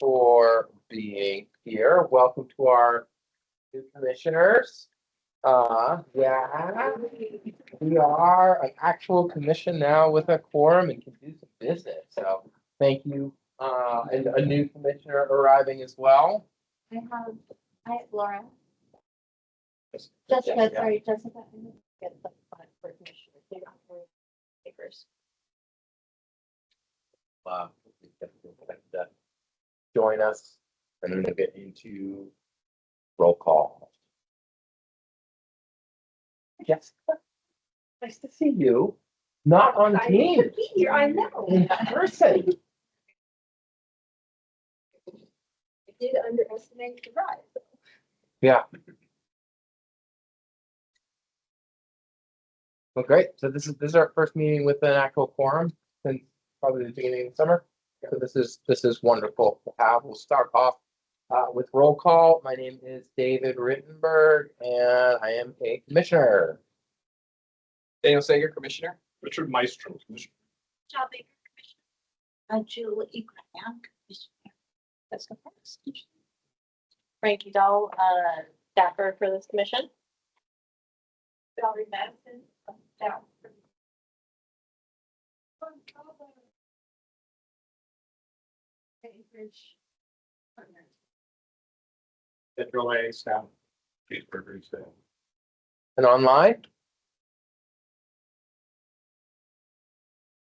for being here. Welcome to our new commissioners. Yeah, we are an actual commission now with a quorum and can do some business. So thank you. And a new commissioner arriving as well. I have Laura. Jessica, sorry, Jessica. Get the front for commissioner. They're not for papers. Join us and then we'll get into roll call. Jessica, nice to see you. Not on team. Here, I know. In person. I did underestimate the rise. Yeah. Well, great. So this is our first meeting with an actual quorum since probably the beginning of the summer. So this is wonderful to have. We'll start off with roll call. My name is David Rittenberg, and I am a commissioner. Daniel Sager, Commissioner. Richard Maestro, Commissioner. John Baker, Commissioner. Julie Graham, Commissioner. Jessica Parks, Commissioner. Frankie Dahl, staffer for this commission. Valerie Madison, staff. Federal A staff. Pittsburgh staff. And online.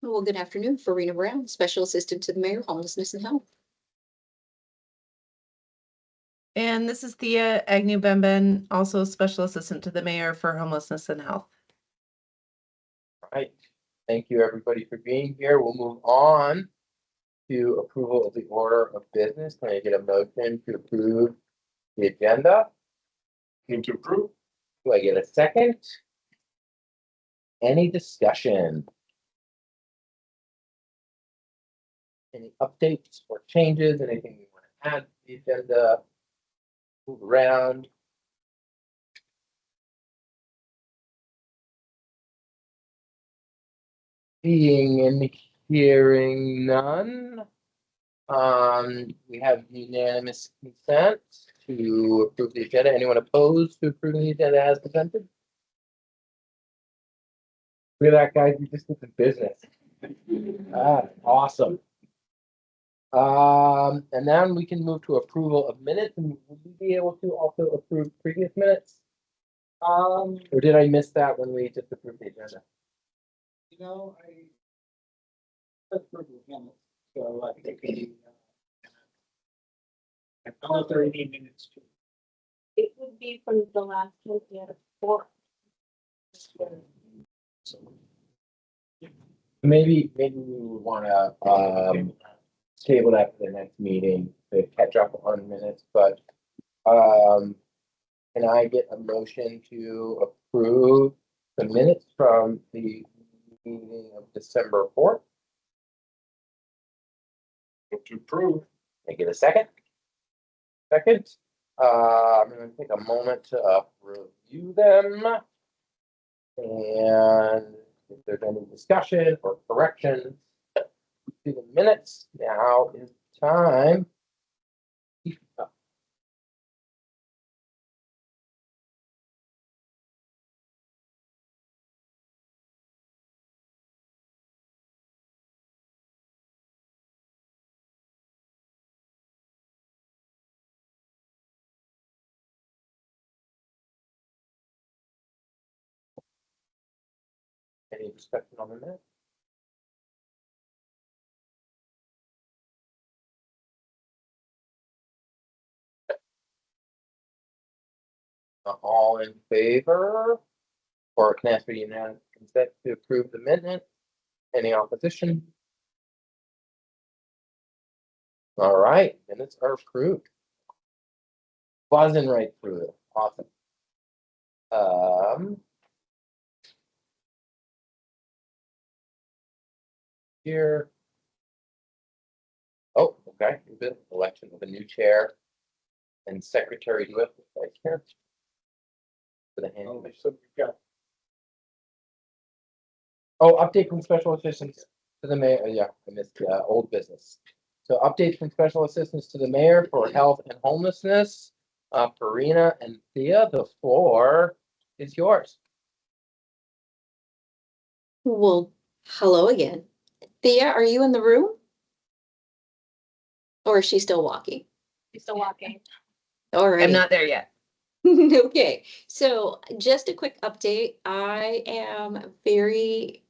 Well, good afternoon, Farina Brown, Special Assistant to the Mayor, Homelessness and Health. And this is Thea Agnew Benben, also Special Assistant to the Mayor for Homelessness and Health. All right. Thank you, everybody, for being here. We'll move on to approval of the order of business. Can I get a motion to approve the agenda? Move to approve. Do I get a second? Any discussion? Any updates or changes? Anything you want to add to the agenda? Move around. Seeing and hearing none. We have unanimous consent to approve the agenda. Anyone opposed to approving the agenda as presented? Look at that, guys. We just did the business. Awesome. And then we can move to approval of minutes. And would we be able to also approve previous minutes? Or did I miss that when we just approved the agenda? You know, that's pretty good. So I think I don't know if there are any minutes to. It would be from the last one, we had a 4. Maybe we would want to table that for the next meeting to catch up on minutes, but can I get a motion to approve the minutes from the meeting of December 4th? Move to approve. Can I get a second? Second. I'm going to take a moment to review them. And if there's any discussion or corrections to the minutes, now is time. Any discussion on the minute? All in favor? Or can I ask for unanimous consent to approve the minute? Any opposition? All right, minutes are approved. Buzzing right through it. Awesome. Here. Oh, okay. Election of a new chair and secretary to it. Vice chair. For the hand. So we've got Oh, update from special assistants to the mayor. Yeah, I missed old business. So update from special assistants to the mayor for health and homelessness. Farina and Thea, the floor is yours. Well, hello again. Thea, are you in the room? Or is she still walking? She's still walking. All right. I'm not there yet. Okay, so just a quick update. I am very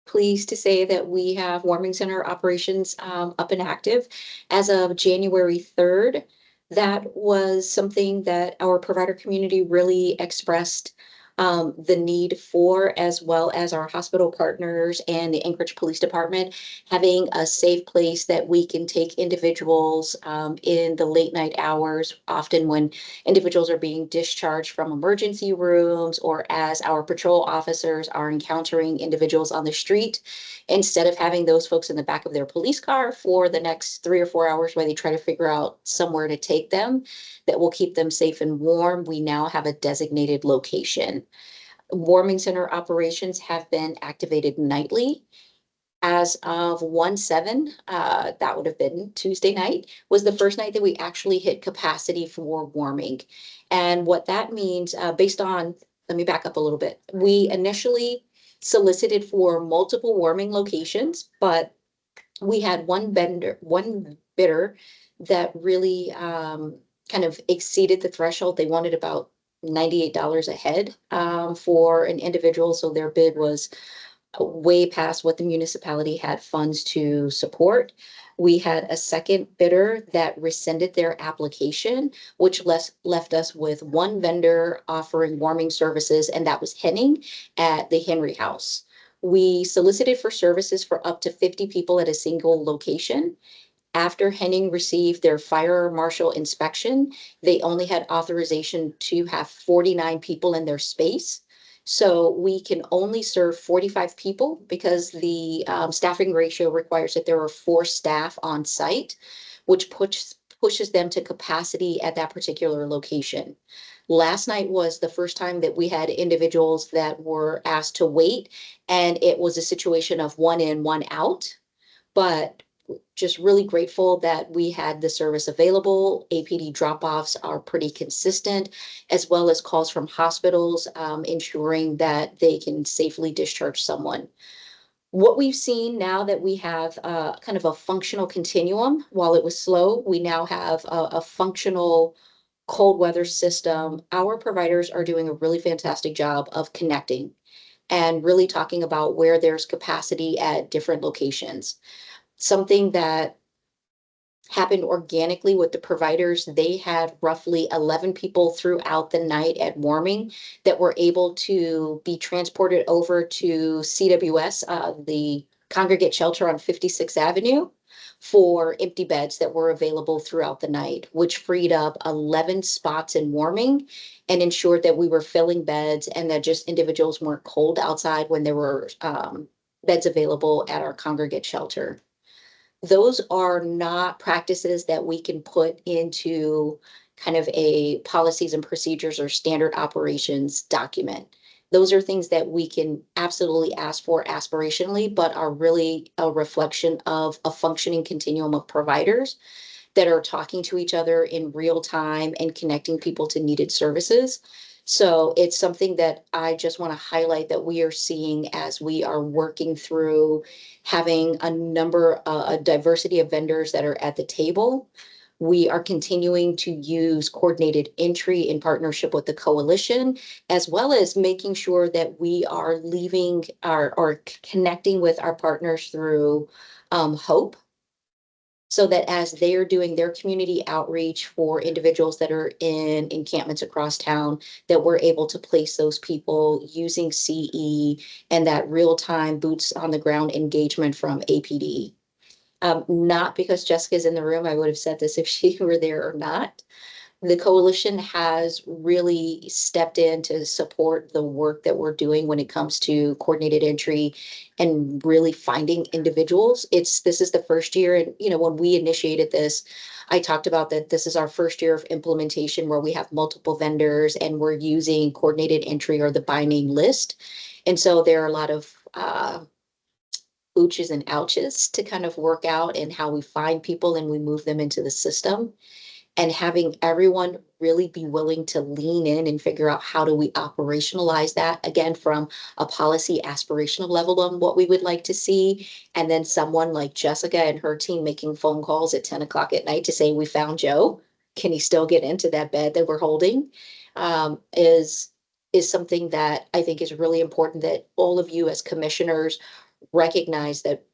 pleased to say that we have warming center operations up and active as of January 3rd. That was something that our provider community really expressed the need for, as well as our hospital partners and the Anchorage Police Department, having a safe place that we can take individuals in the late night hours, often when individuals are being discharged from emergency rooms, or as our patrol officers are encountering individuals on the street. Instead of having those folks in the back of their police car for the next 3 or 4 hours while they try to figure out somewhere to take them that will keep them safe and warm, we now have a designated location. Warming center operations have been activated nightly. As of 1/7, that would have been Tuesday night, was the first night that we actually hit capacity for warming. And what that means, based on, let me back up a little bit. We initially solicited for multiple warming locations, but we had one bidder that really kind of exceeded the threshold. They wanted about $98 a head for an individual, so their bid was way past what the municipality had funds to support. We had a second bidder that rescinded their application, which left us with one vendor offering warming services, and that was Henning at the Henry House. We solicited for services for up to 50 people at a single location. After Henning received their fire marshal inspection, they only had authorization to have 49 people in their space. So we can only serve 45 people because the staffing ratio requires that there are 4 staff on site, which pushes them to capacity at that particular location. Last night was the first time that we had individuals that were asked to wait, and it was a situation of 1 in, 1 out. But just really grateful that we had the service available. APD drop-offs are pretty consistent, as well as calls from hospitals, ensuring that they can safely discharge someone. What we've seen now that we have kind of a functional continuum, while it was slow, we now have a functional cold weather system. Our providers are doing a really fantastic job of connecting and really talking about where there's capacity at different locations. Something that happened organically with the providers. They had roughly 11 people throughout the night at warming that were able to be transported over to CWS, the congregate shelter on 56th Avenue, for empty beds that were available throughout the night, which freed up 11 spots in warming and ensured that we were filling beds and that just individuals weren't cold outside when there were beds available at our congregate shelter. Those are not practices that we can put into kind of a policies and procedures or standard operations document. Those are things that we can absolutely ask for aspirationally, but are really a reflection of a functioning continuum of providers that are talking to each other in real time and connecting people to needed services. So it's something that I just want to highlight that we are seeing as we are working through having a diversity of vendors that are at the table. We are continuing to use coordinated entry in partnership with the coalition, as well as making sure that we are leaving or connecting with our partners through HOPE, so that as they are doing their community outreach for individuals that are in encampments across town, that we're able to place those people using CE and that real-time boots on the ground engagement from APD. Not because Jessica's in the room, I would have said this if she were there or not. The coalition has really stepped in to support the work that we're doing when it comes to coordinated entry and really finding individuals. This is the first year, and when we initiated this, I talked about that this is our first year of implementation where we have multiple vendors and we're using coordinated entry or the by name list. And so there are a lot of ooches and ouches to kind of work out and how we find people and we move them into the system. And having everyone really be willing to lean in and figure out how do we operationalize that, again, from a policy aspirational level on what we would like to see. And then someone like Jessica and her team making phone calls at 10 o'clock at night to say, we found Joe. Can he still get into that bed that we're holding? Is something that I think is really important, that all of you as commissioners recognize that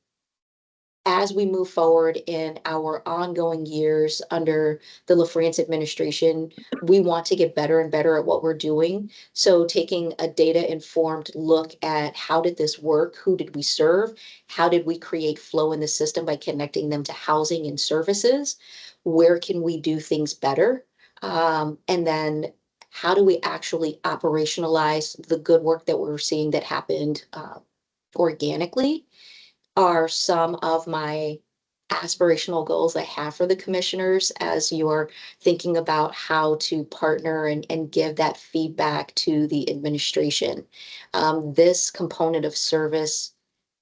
as we move forward in our ongoing years under the LaFrance administration, we want to get better and better at what we're doing. So taking a data-informed look at how did this work? Who did we serve? How did we create flow in the system by connecting them to housing and services? Where can we do things better? And then how do we actually operationalize the good work that we're seeing that happened organically? Are some of my aspirational goals I have for the commissioners as you're thinking about how to partner and give that feedback to the administration. This component of service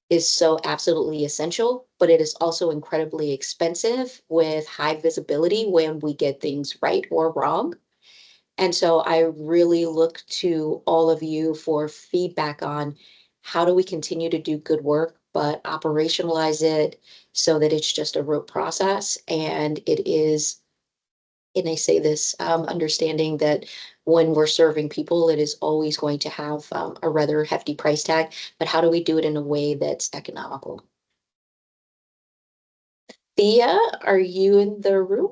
is so absolutely essential, but it is also incredibly expensive with high visibility when we get things right or wrong. And so I really look to all of you for feedback on how do we continue to do good work, but operationalize it so that it's just a rote process. And it is, and I say this, understanding that when we're serving people, it is always going to have a rather hefty price tag, but how do we do it in a way that's economical? Thea, are you in the room?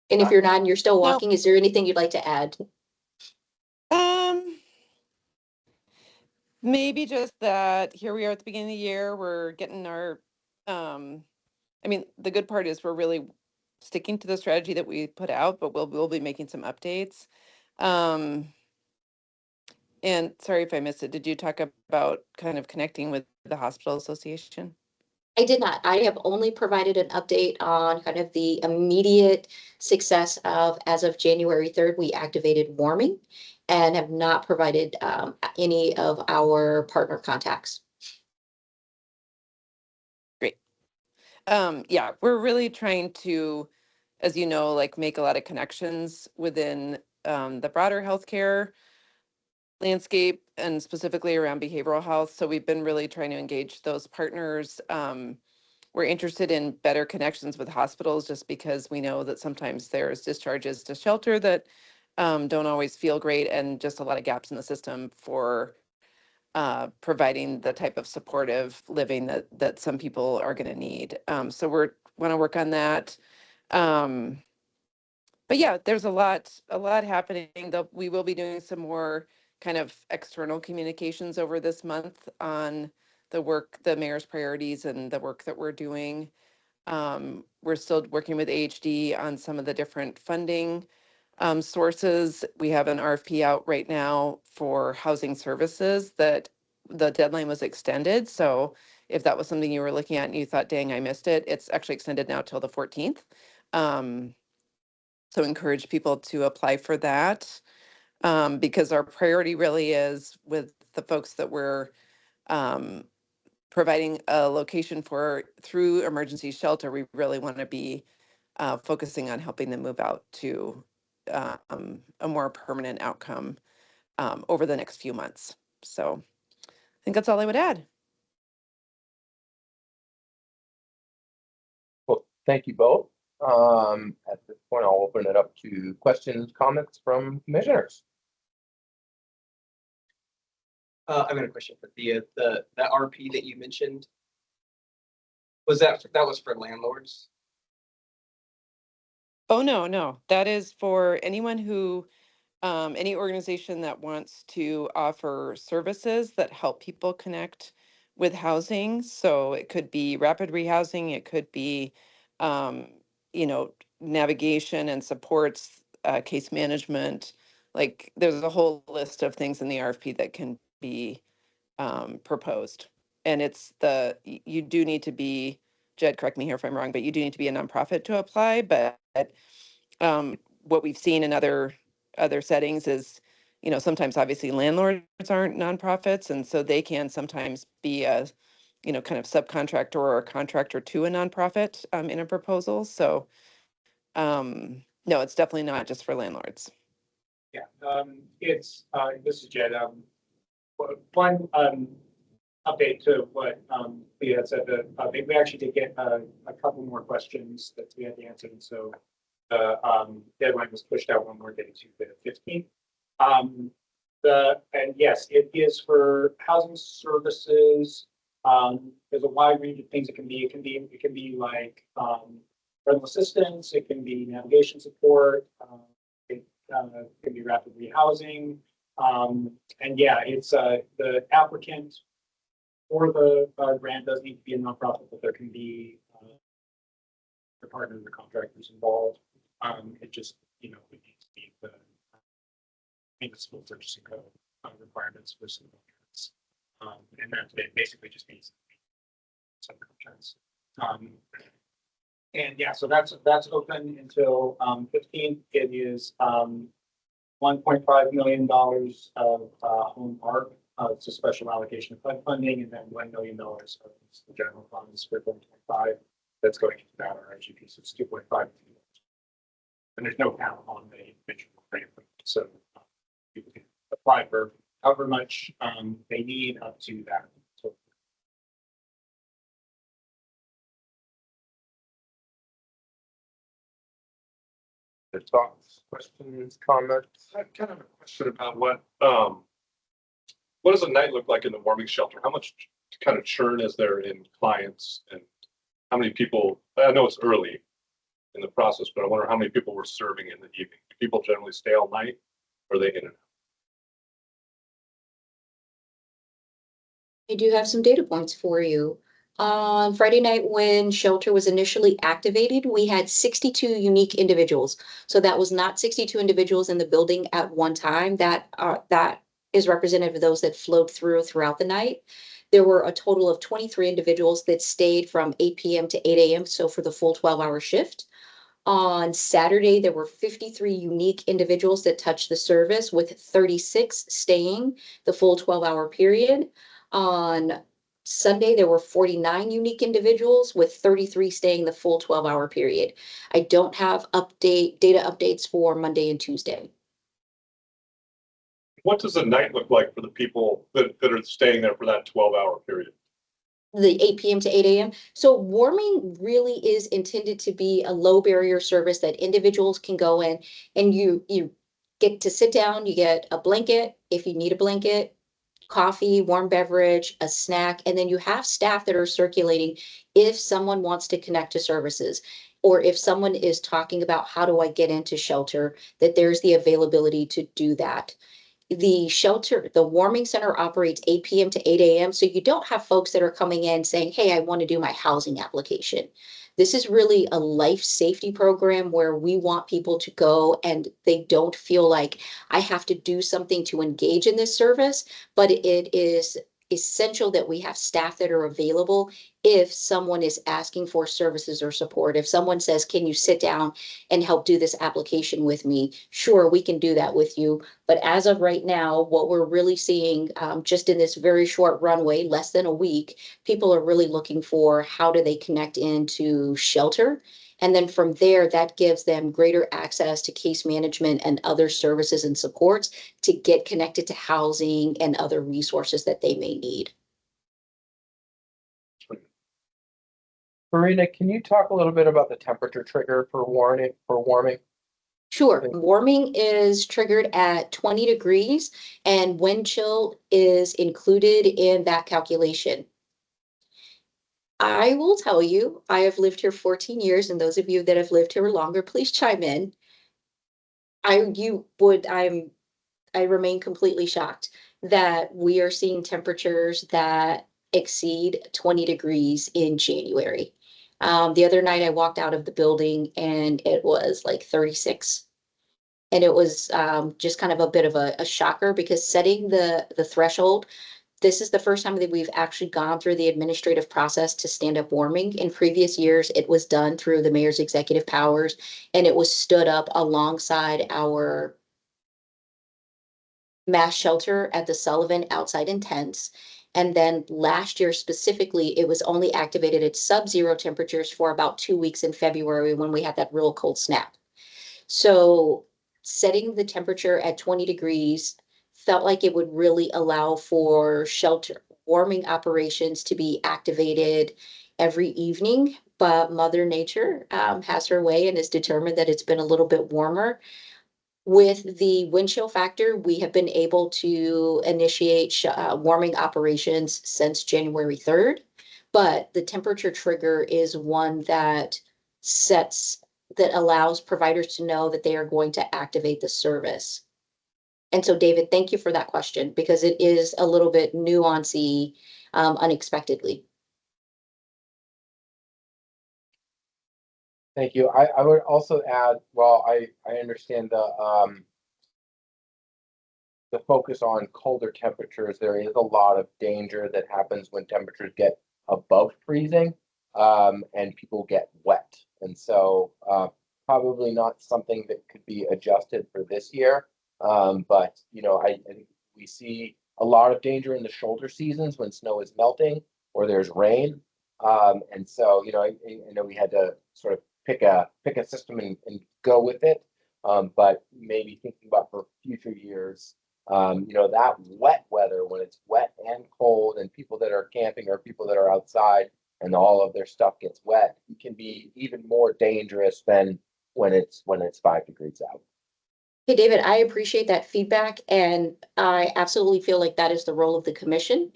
And if you're not and you're still No. walking, is there anything you'd like to add? Maybe just that here we are at the beginning of the year, we're getting our, I mean, the good part is we're really sticking to the strategy that we put out, but we'll be making some updates. And sorry if I missed it. Did you talk about kind of connecting with the hospital association? I did not. I have only provided an update on kind of the immediate success of, as of January 3rd, we activated warming and have not provided any of our partner contacts. Great. Yeah, we're really trying to, as you know, like make a lot of connections within the broader healthcare landscape and specifically around behavioral health. So we've been really trying to engage those partners. We're interested in better connections with hospitals just because we know that sometimes there's discharges to shelter that don't always feel great, and just a lot of gaps in the system for providing the type of supportive living that some people are going to need. So we're want to work on that. But yeah, there's a lot happening. We will be doing some more kind of external communications over this month on the work, the mayor's priorities and the work that we're doing. We're still working with HHD on some of the different funding sources. We have an RFP out right now for housing services that the deadline was extended. So if that was something you were looking at and you thought, dang, I missed it, it's actually extended now till the 14th. So encourage people to apply for that because our priority really is with the folks that we're providing a location for through emergency shelter. We really want to be focusing on helping them move out to a more permanent outcome over the next few months. So I think that's all I would add. Well, thank you both. At this point, I'll open it up to questions, comments from commissioners. I've got a question for Thea. That RP that you mentioned, that was for landlords? Oh, no, that is for anyone who, any organization that wants to offer services that help people connect with housing. So it could be rapid rehousing, it could be, um, navigation and supports, case management. Like there's a whole list of things in the RFP that can be proposed. And you do need to be, Jed, correct me here if I'm wrong, but you do need to be a nonprofit to apply. But what we've seen in other settings is, you know, sometimes obviously landlords aren't nonprofits, and so they can sometimes be a, you know, kind of subcontractor or a contractor to a nonprofit in a proposal. So no, it's definitely not just for landlords. Yeah, this is Jed. One, update to what, Leah had said, that, we actually did get, a couple more questions that we had to answer, and so the, deadline was pushed out one more day to the 15th. And yes, it is for housing services. There's a wide range of things it can be. It can be like, rental assistance, it can be navigation support, it, can be rapid rehousing. And yeah, it's, the applicant for the, grant does need to be a nonprofit, but there can be, the partners or contractors involved. It just, you know, it needs to be the municipal purchasing code requirements for some contracts. And that basically just means some contracts. And yeah, so that's open until 15th. It is $1.5 million of home park. It's a special allocation of HUD funding, and then $1 million of the general funds for 1.5. That's going into that RGP, so it's 2.5 million. And there's no count on the individual grant, so people can apply for however much they need up to that. So Their thoughts, questions, comments? I have kind of a question about what does a night look like in the warming shelter? How much kind of churn is there in clients, and how many people, I know it's early in the process, but I wonder how many people we're serving in the evening. Do people generally stay all night, or are they in and out? I do have some data points for you. On Friday night, when shelter was initially activated, we had 62 unique individuals. So that was not 62 individuals in the building at one time. That is representative of those that flowed throughout the night. There were a total of 23 individuals that stayed from 8 p.m. to 8 a.m. So for the full 12-hour shift. On Saturday, there were 53 unique individuals that touched the service, with 36 staying the full 12-hour period. On Sunday, there were 49 unique individuals, with 33 staying the full 12-hour period. I don't have data updates for Monday and Tuesday. What does the night look like for the people that are staying there for that 12-hour period? The 8 p.m. to 8 a.m. So warming really is intended to be a low barrier service that individuals can go in, and you get to sit down, you get a blanket if you need a blanket, coffee, warm beverage, a snack, and then you have staff that are circulating if someone wants to connect to services, or if someone is talking about how do I get into shelter, that there's the availability to do that. The shelter, the warming center operates 8 p.m. to 8 a.m. So you don't have folks that are coming in saying, hey, I want to do my housing application. This is really a life safety program where we want people to go and they don't feel like I have to do something to engage in this service, but it is essential that we have staff that are available if someone is asking for services or support. If someone says, can you sit down and help do this application with me? Sure, we can do that with you. But as of right now, what we're really seeing, just in this very short runway, less than a week, people are really looking for how do they connect into shelter. And then from there, that gives them greater access to case management and other services and supports to get connected to housing and other resources that they may need. Marina, can you talk a little bit about the temperature trigger for warming? Sure, Okay. warming is triggered at 20 degrees and wind chill is included in that calculation. I will tell you, I have lived here 14 years, and those of you that have lived here longer, please chime in. I remain completely shocked that we are seeing temperatures that exceed 20 degrees in January. The other night I walked out of the building and it was like 36. And it was just kind of a bit of a shocker, because setting the threshold, this is the first time that we've actually gone through the administrative process to stand up warming. In previous years, it was done through the mayor's executive powers, and it was stood up alongside our mass shelter at the Sullivan outside in tents. And then last year specifically, it was only activated at sub-zero temperatures for about 2 weeks in February when we had that real cold snap. So setting the temperature at 20 degrees felt like it would really allow for shelter warming operations to be activated every evening. But Mother Nature has her way and is determined that it's been a little bit warmer. With the wind chill factor, we have been able to initiate warming operations since January 3rd. But the temperature trigger is one that sets, that allows providers to know that they are going to activate the service. And so, David, thank you for that question because it is a little bit nuancy, unexpectedly. Thank you. I would also add, well, I understand the focus on colder temperatures. There is a lot of danger that happens when temperatures get above freezing, and people get wet. And so, probably not something that could be adjusted for this year. But you know, I think we see a lot of danger in the shoulder seasons when snow is melting or there's rain. And so, you know, I know we had to sort of pick a system and go with it. But maybe thinking about for future years, you know, that wet weather, when it's wet and cold and people that are camping or people that are outside and all of their stuff gets wet, it can be even more dangerous than when it's 5 degrees out. Hey, David, I appreciate that feedback, and I absolutely feel like that is the role of the commission,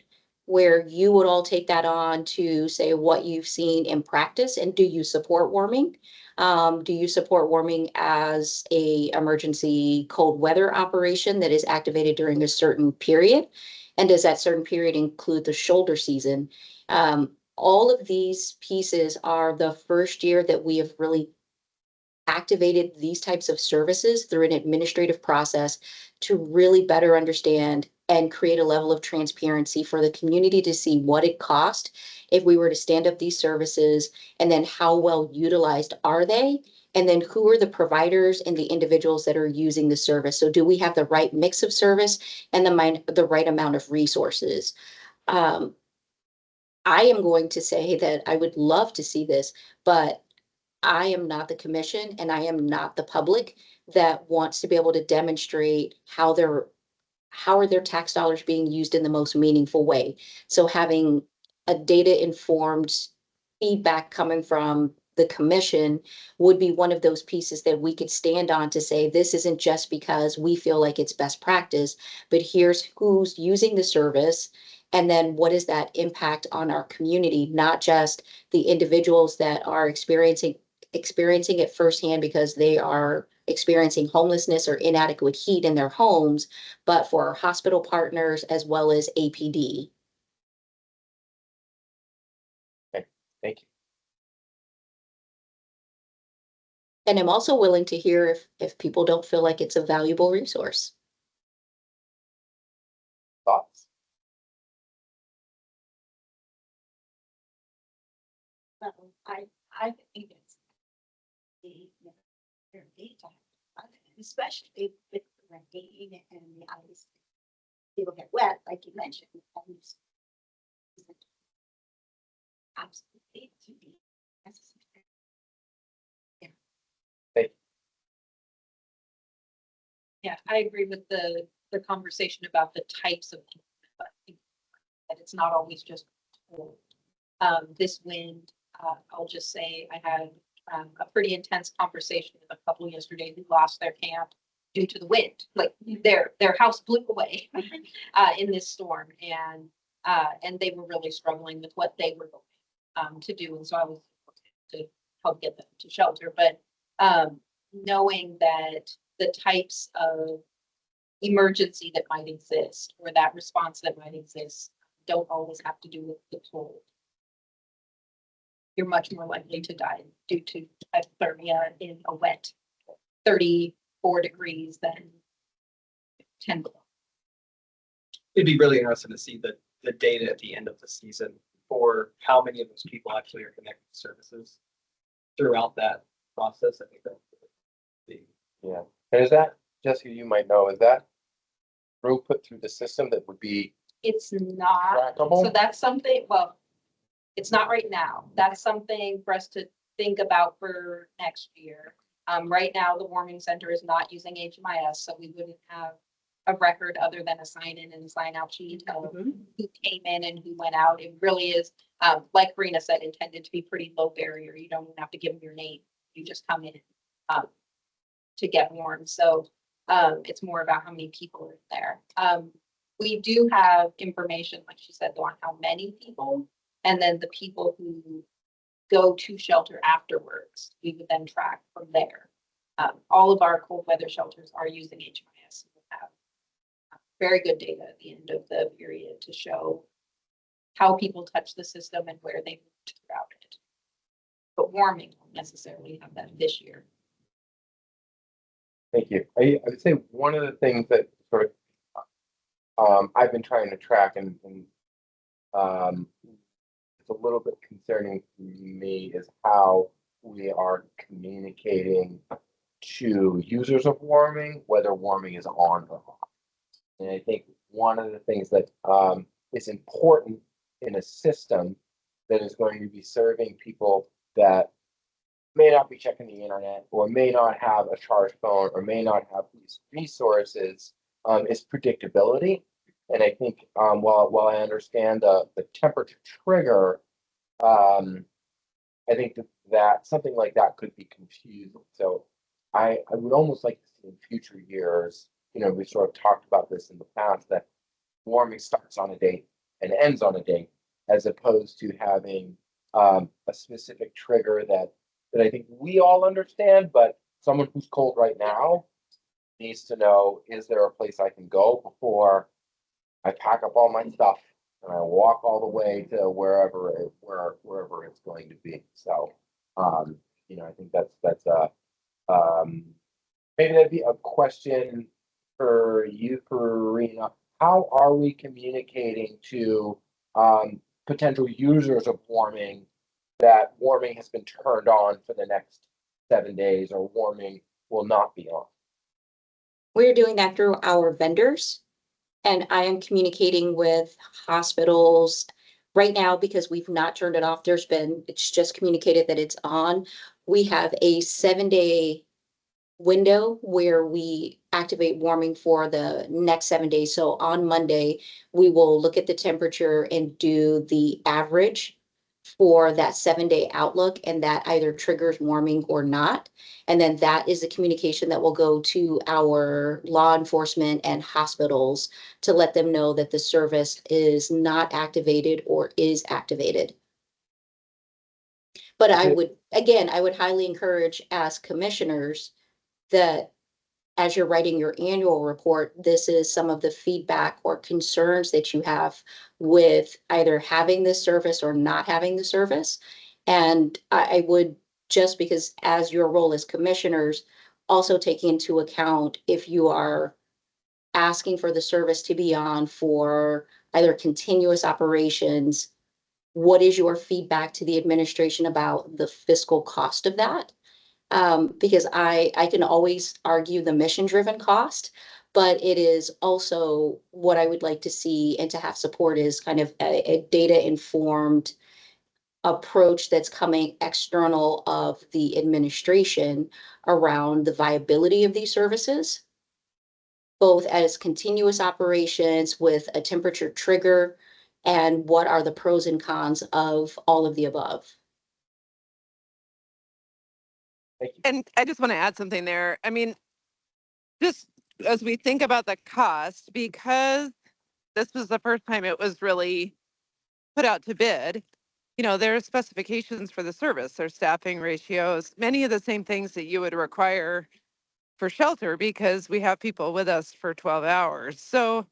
where you would all take that on to say what you've seen in practice, and do you support warming? Do you support warming as a emergency cold weather operation that is activated during a certain period? And does that certain period include the shoulder season? All of these pieces are the first year that we have really activated these types of services through an administrative process to really better understand and create a level of transparency for the community to see what it cost if we were to stand up these services, and then how well utilized are they? And then who are the providers and the individuals that are using the service? So do we have the right mix of service and the right amount of resources? Um, I am going to say that I would love to see this, but I am not the commission and I am not the public that wants to be able to demonstrate how are their tax dollars being used in the most meaningful way. So having a data informed feedback coming from the commission would be one of those pieces that we could stand on to say, this isn't just because we feel like it's best practice, but here's who's using the service. And then what is that impact on our community, not just the individuals that are experiencing it firsthand because they are experiencing homelessness or inadequate heat in their homes, but for our hospital partners as well as APD. Thank you. And I'm also willing to hear if people don't feel like it's a valuable resource. Thoughts? I think it's the, their daytime, especially with the rain and the ice. People get wet, like you mentioned. And it's absolutely to be necessary. Yeah, I agree with the conversation about the types of, but I think that it's not always just cold. This wind, I'll just say I had a pretty intense conversation with a couple yesterday who lost their camp due to the wind. Like their house blew away in this storm, and they were really struggling with what they were going to do. And so I was to help get them to shelter. But knowing that the types of emergency that might exist or that response that might exist don't always have to do with the cold. You're much more likely to die due to hypothermia in a wet 34 degrees than 10 below. It'd be really interesting to see the data at the end of the season for how many of those people actually are connected to services throughout that process. I think that would be. Yeah. And is that, Jessica, you might know, is that throughput through the system that would be It's not, so trackable? that's something, well, it's not right now. That's something for us to think about for next year. Right now, the warming center is not using HMIS, so we wouldn't have a record other than a sign in and sign out sheet of who came in and who went out. It really is, like Karina said, intended to be pretty low barrier. You don't even have to give them your name. You just come in, to get warm. So, it's more about how many people are there. We do have information, like she said, though, on how many people, and then the people who go to shelter afterwards, we would then track from there. All of our cold weather shelters are using HMIS. We have very good data at the end of the period to show how people touch the system and where they moved throughout it. But warming won't necessarily have that this year. Thank you. I would say one of the things that sort of, I've been trying to track and it's a little bit concerning to me is how we are communicating to users of warming, whether warming is on or off. And I think one of the things that is important in a system that is going to be serving people that may not be checking the internet or may not have a charge phone or may not have these resources is predictability. And I think while I understand the temperature trigger, I think that something like that could be confusing. So I would almost like to see in future years, we sort of talked about this in the past, that warming starts on a date and ends on a date, as opposed to having a specific trigger that I think we all understand, but someone who's cold right now needs to know, is there a place I can go before I pack up all my stuff and I walk all the way to wherever it's going to be. So, I think that's maybe that'd be a question for you, Karina. How are we communicating to potential users of warming that warming has been turned on for the next 7 days or warming will not be on? We're doing that through our vendors. And I am communicating with hospitals right now because we've not turned it off. It's just communicated that it's on. We have a 7-day window where we activate warming for the next 7 days. So on Monday, we will look at the temperature and do the average for that 7-day outlook, and that either triggers warming or not. And then that is the communication that will go to our law enforcement and hospitals to let them know that the service is not activated or is activated. But I would highly encourage as commissioners that as you're writing your annual report, this is some of the feedback or concerns that you have with either having this service or not having the service. And I would, just because as your role as commissioners, also take into account if you are asking for the service to be on for either continuous operations, what is your feedback to the administration about the fiscal cost of that? Because I can always argue the mission-driven cost, but it is also what I would like to see and to have support is kind of a data-informed approach that's coming external of the administration around the viability of these services, both as continuous operations with a temperature trigger, and what are the pros and cons of all of the above. Thank you. And I just want to add something there. I mean, just as we think about the cost, because this was the first time it was really put out to bid, there are specifications for the service, there's staffing ratios, many of the same things that you would require for shelter because we have people with us for 12 hours. So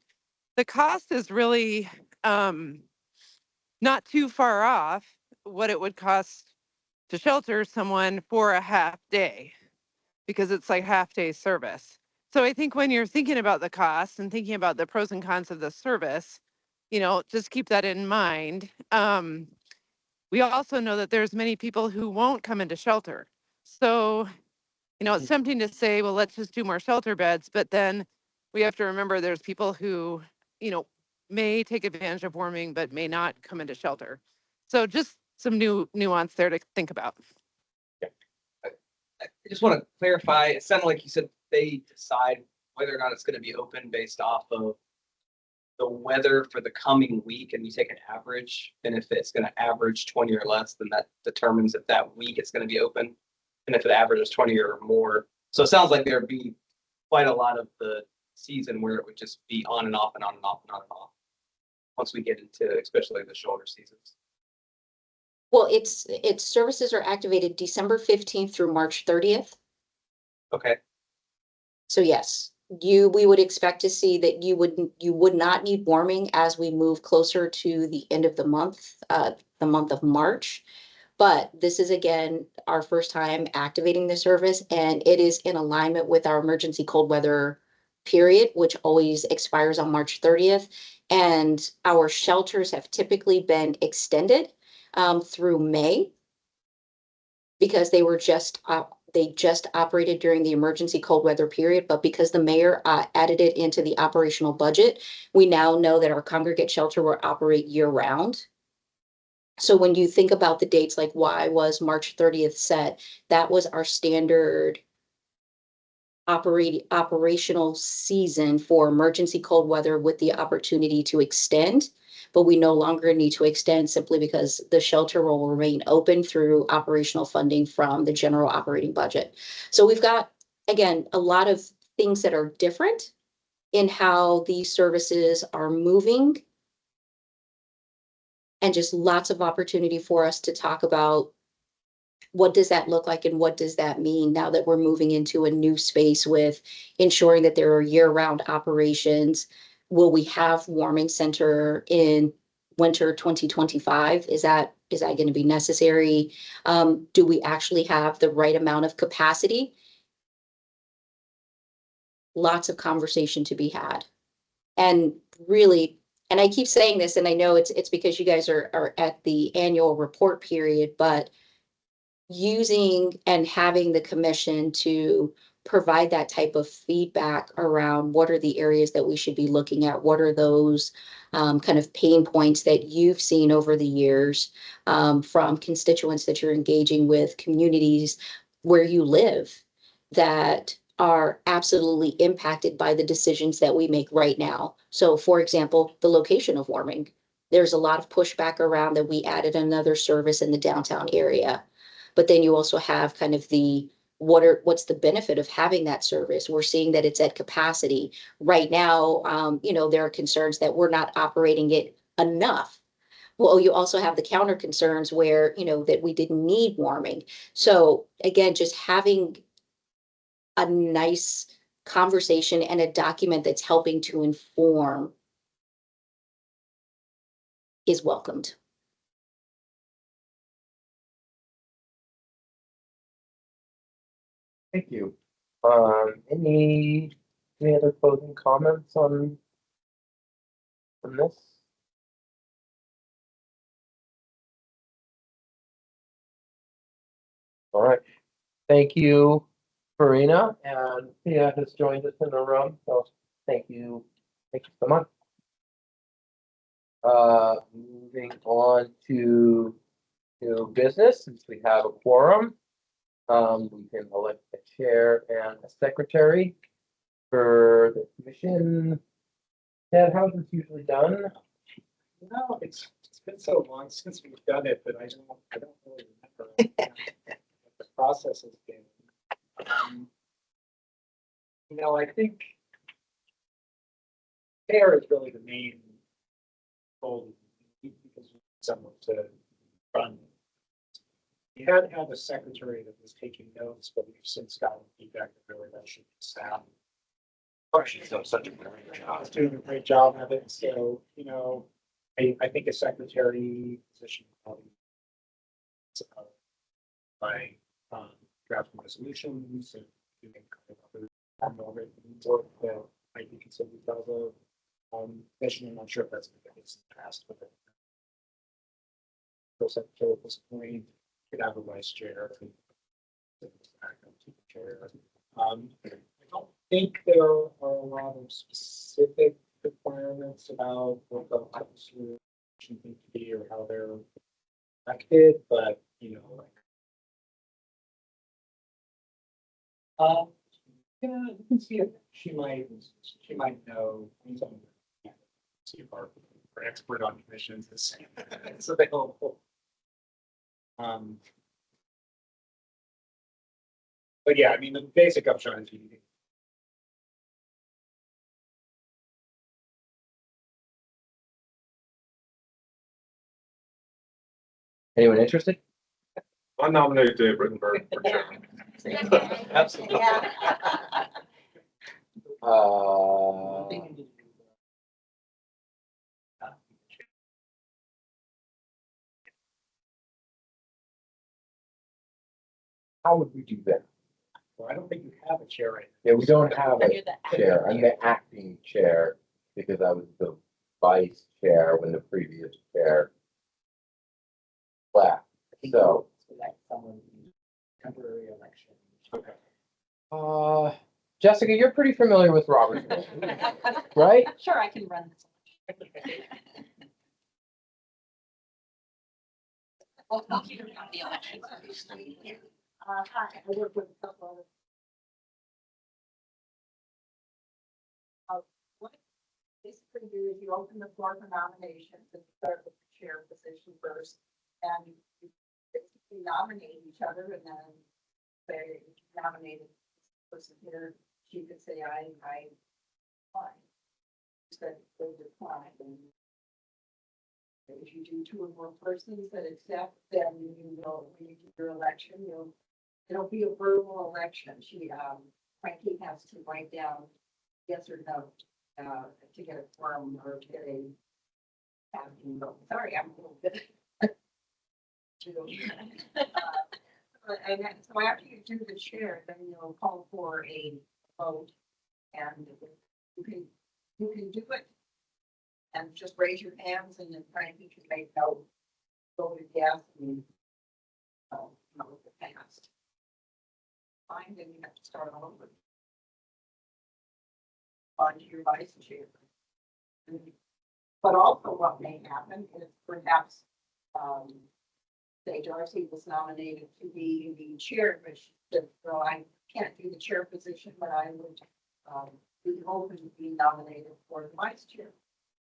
the cost is really not too far off what it would cost to shelter someone for a half day, because it's like half day service. So I think when you're thinking about the cost and thinking about the pros and cons of the service, just keep that in mind. We also know that there's many people who won't come into shelter. So, it's tempting to say, well, let's just do more shelter beds, but then we have to remember there's people who, you know, may take advantage of warming, but may not come into shelter. So just some new nuance there to think about. I just want to clarify, it sounded like you said they decide whether or not it's going to be open based off of the weather for the coming week, and you take an average, and if it's going to average 20 or less, then that determines if that week it's going to be open, and if it averages 20 or more. So it sounds like there'd be quite a lot of the season where it would just be on and off and on and off and on and off, once we get into especially the shoulder seasons. Well, its services are activated December 15th through March 30th. Okay. So yes, we would expect to see that you would not need warming as we move closer to the end of the month of March. But this is again our first time activating the service, and it is in alignment with our emergency cold weather period, which always expires on March 30th. And our shelters have typically been extended through May because they just operated during the emergency cold weather period, but because the mayor added it into the operational budget, we now know that our congregate shelter will operate year round. So when you think about the dates, like why was March 30th set, that was our standard operational season for emergency cold weather with the opportunity to extend. But we no longer need to extend simply because the shelter will remain open through operational funding from the general operating budget. So we've got, again, a lot of things that are different in how these services are moving, and just lots of opportunity for us to talk about what does that look like and what does that mean now that we're moving into a new space with ensuring that there are year-round operations. Will we have warming center in winter 2025? Is that going to be necessary? Do we actually have the right amount of capacity? Lots of conversation to be had. And really, and I keep saying this, and I know it's because you guys are at the annual report period, but using and having the commission to provide that type of feedback around what are the areas that we should be looking at, what are those kind of pain points that you've seen over the years from constituents that you're engaging with, communities where you live that are absolutely impacted by the decisions that we make right now. So for example, the location of warming. There's a lot of pushback around that we added another service in the downtown area. But then you also have kind of the what's the benefit of having that service? We're seeing that it's at capacity right now. There are concerns that we're not operating it enough. Well, you also have the counter concerns where, that we didn't need warming. So again, just having a nice conversation and a document that's helping to inform is welcomed. Thank you. Any other closing comments on this? All right. Thank you, Farina, and Thea has joined us in the room, so thank you. Thank you so much. Moving on to business, since we have a quorum. We can elect a chair and a secretary for the commission. Ted, how is this usually done? No, it's been so long since we've done it, but I don't really remember what the process has been. I think chair is really the main goal because someone to run. We had a secretary that was taking notes, but we've since gotten feedback that really that should be staff. She's done such a great job. Is doing a great job of it. So, I think a secretary position probably by drafting resolutions and doing kind of other written work that might be considered as a mission. I'm not sure if that's been the case in the past, but the secretary at this point could have a vice chair. Chair. I don't think there are a lot of specific requirements about what the officer should need to be or how they're elected, but, you know, like. Yeah, you can see it. She might know some. See if our expert on commissions is it's available. But yeah, I mean, the basic upshot is you need. Anyone interested? I nominate Dave Rittenberg for chairman. Absolutely. Yeah. How would we do that? Well, I don't think you have a chair right Yeah, we don't have You're a the chair. I'm the acting chair because I was the vice chair when the previous chair left. So, like someone temporary election. Okay. Jessica, you're pretty familiar with Robert's rules, right? I'm sure I can run this. Well, thank you for the election. Hi, I work with a couple of. What basically do is you open the floor for nominations and start with the chair position first. And you basically nominate each other and then say nominated person here, she could say I decline. Instead of decline. And if you do two or more persons that accept, then you will, when you do your election, it'll be a verbal election. Frankie has to write down yes or no, to get a quorum or to get a casting vote. Sorry, I'm a little bit. And then, so after you do the chair, then you'll call for a vote, and you can do it. And just raise your hands, and then Frankie can make no voted yes, and no, it passed. Fine, then you have to start all over. On to your vice chair. But also what may happen is perhaps, say Darcy was nominated to be the chair, but she said, well, I can't do the chair position, but I would, be open to be nominated for the vice chair.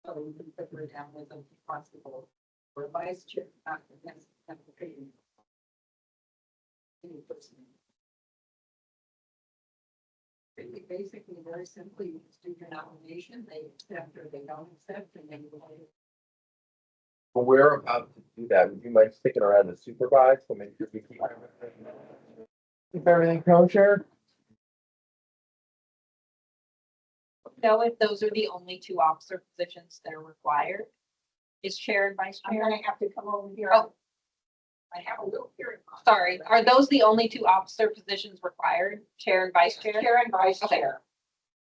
So we can put her down as a possible for vice chair, not against any person. Basically, very simply, you just do your nomination, they accept or they don't accept, and then you vote. But we're about to do that. Would you mind sticking around to supervise? So make sure we keep everything kosher. Know if those are the only two officer positions that are required? Is chair and vice I'm chair? gonna have to come over here. Oh. I have a little hearing. loss. Sorry, are those the only two officer positions required? Chair and vice chair? Chair and vice Okay. chair.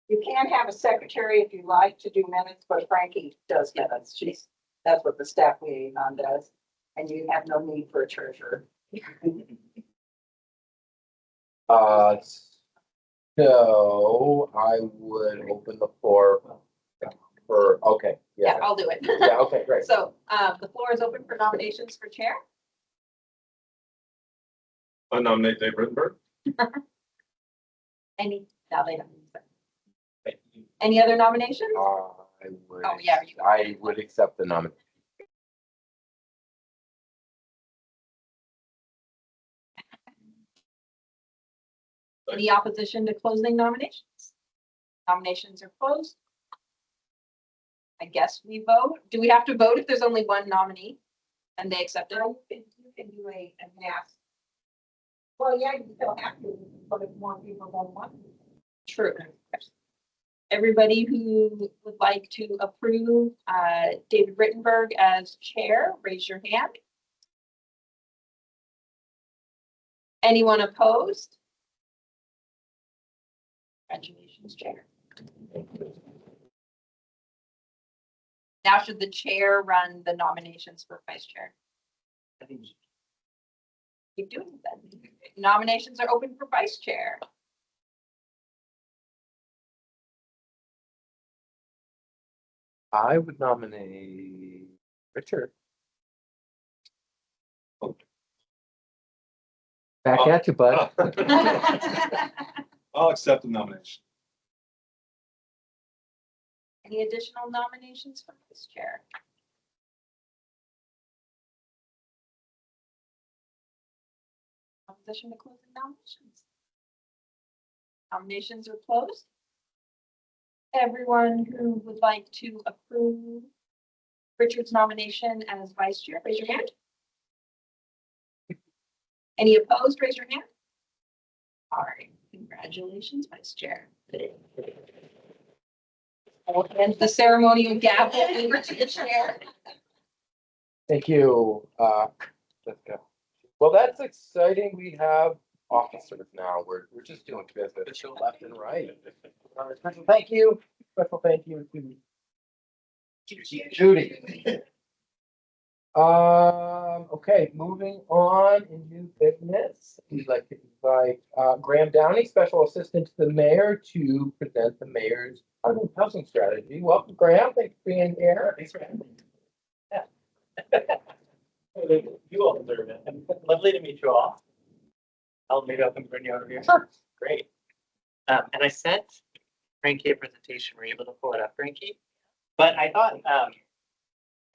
You can have a secretary if you like to do minutes, but Frankie does minutes. That's what the staff liaison does. And you have no need for a treasurer. So I would open the floor for, okay, Yeah, yeah. I'll do it. Yeah, okay, great. So, the floor is open for nominations for chair. I nominate Dave Rittenberg. Now they don't. Any other nominations? I would, Oh, yeah, you- I would accept the nomination. Any opposition to closing nominations? Nominations are closed. I guess we vote. Do we have to vote if there's only one nominee and they accept it? You can do a mass. Well, yeah, you still have to, but if more people don't want to. True. Everybody who would like to approve David Rittenberg as chair, raise your hand. Anyone opposed? Congratulations, chair. Now should the chair run the nominations for vice chair? Keep doing it then. Nominations are open for vice chair. I would nominate Richard. Back at you, bud. I'll accept the nomination. Any additional nominations for vice chair? Opposition to closing nominations. Nominations are closed. Everyone who would like to approve Richard's nomination as vice chair, raise your hand. Any opposed, raise your hand. All right, congratulations, vice chair. I'll hand the ceremonial gavel over to the chair. Thank you. Let's go. Well, that's exciting. We have officers now. We're just doing business left and right. Special thank you. Special thank you to Judy. Okay, moving on in new business. We'd like to invite Graham Downey, Special Assistant to the Mayor, to present the mayor's housing strategy. Welcome, Graham. Thanks for being here. Thanks for having me. Yeah. You all deserve it. And lovely to meet you all. Maybe I'll come bring you over here. Sure. Great. And I sent Frankie a presentation. Were you able to pull it up, Frankie? But I thought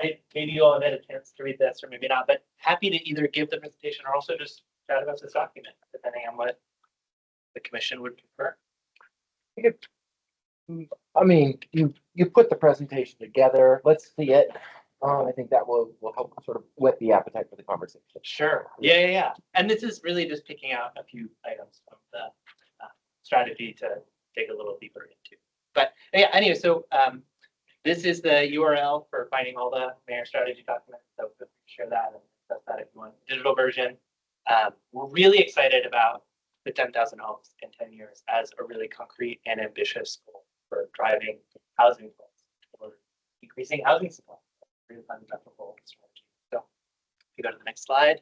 maybe you all have had a chance to read this or maybe not, but happy to either give the presentation or also just chat about this document, depending on what the commission would prefer. I mean, you put the presentation together. Let's see it. I think that will help sort of whet the appetite for the conversation. Sure. Yeah. And this is really just picking out a few items from the strategy to dig a little deeper into. But yeah, anyway, so this is the URL for finding all the mayor strategy documents. So feel free to share that and discuss that if you want. Digital version. We're really excited about the 10,000 homes in 10 years as a really concrete and ambitious goal for driving housing goals or increasing housing supply. Really fundamental strategy. So if you go to the next slide,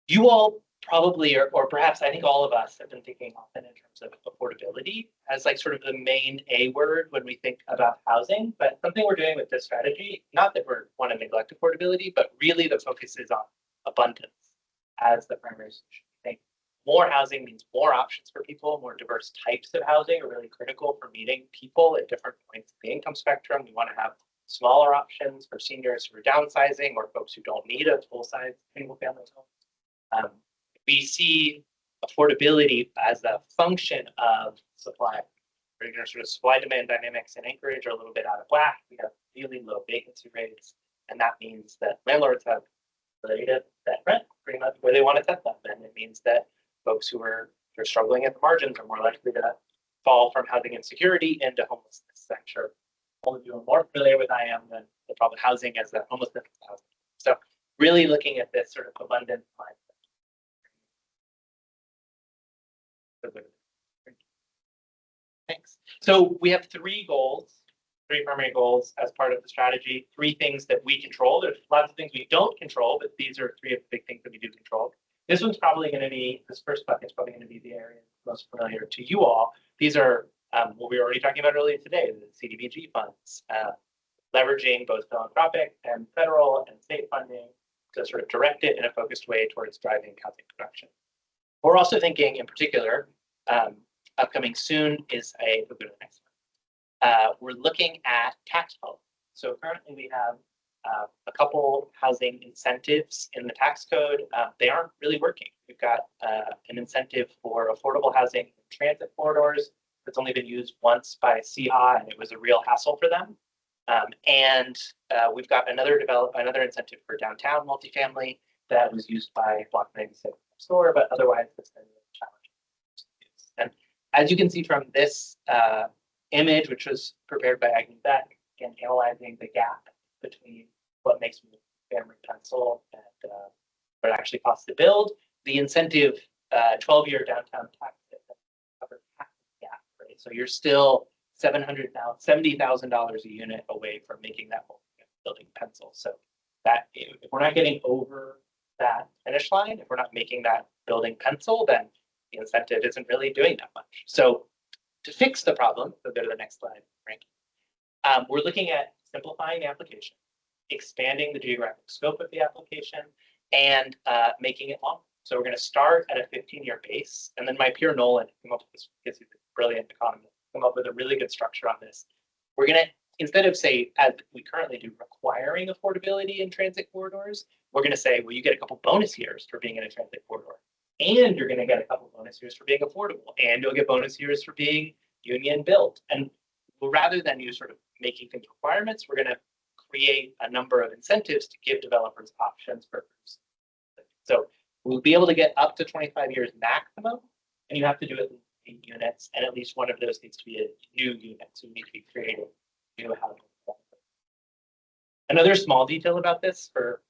you all probably, or perhaps I think all of us have been thinking often in terms of affordability as like sort of the main A word when we think about housing, but something we're doing with this strategy, not that we want to neglect affordability, but really the focus is on abundance as the primary solution. I think more housing means more options for people, more diverse types of housing are really critical for meeting people at different points of the income spectrum. We want to have smaller options for seniors who are downsizing or folks who don't need a full-size single-family home. We see affordability as a function of supply. Regular sort of supply-demand dynamics in Anchorage are a little bit out of whack. We have really low vacancy rates, and that means that landlords have the ability to set rent pretty much where they want to set them. And it means that folks who are struggling at the margins are more likely to fall from housing insecurity into homelessness. I'm sure all of you are more familiar with I am than the problem housing as the homelessness housing. So really looking at this sort of abundant mindset. Thanks. So we have three primary goals as part of the strategy, three things that we control. There's lots of things we don't control, but these are three of the big things that we do control. This first bucket is probably going to be the area most familiar to you all. These are what we were already talking about earlier today, the CDBG funds, leveraging both philanthropic and federal and state funding to sort of direct it in a focused way towards driving housing production. We're also thinking in particular, upcoming soon is we'll go to the next one. We're looking at tax policy. So currently we have a couple housing incentives in the tax code. They aren't really working. We've got an incentive for affordable housing in transit corridors that's only been used once by CI, and it was a real hassle for them. And we've got another incentive for downtown multifamily that was used by Block 96 store, but otherwise it's been really challenging. And as you can see from this image, which was prepared by Agnew Beck, and analyzing the gap between what makes family pencil and what it actually costs to build, the incentive 12-year downtown tax covers half the gap, right? So you're still $70,000 a unit away from making that whole building pencil. So that if we're not getting over that finish line, if we're not making that building pencil, then the incentive isn't really doing that much. So to fix the problem, so go to the next slide, Frank. We're looking at simplifying the application, expanding the geographic scope of the application, and making it long. So we're going to start at a 15-year base, and then my peer Nolan came up with this, because he's a brilliant economist, come up with a really good structure on this. We're going to, instead of say, as we currently do, requiring affordability in transit corridors, we're going to say, well, you get a couple bonus years for being in a transit corridor, and you're going to get a couple bonus years for being affordable, and you'll get bonus years for being union built. And rather than you sort of making things requirements, we're going to create a number of incentives to give developers options for groups. So we'll be able to get up to 25 years maximum, and you have to do it in units, and at least one of those needs to be a new unit. So you need to be creating new housing. Another small detail about this for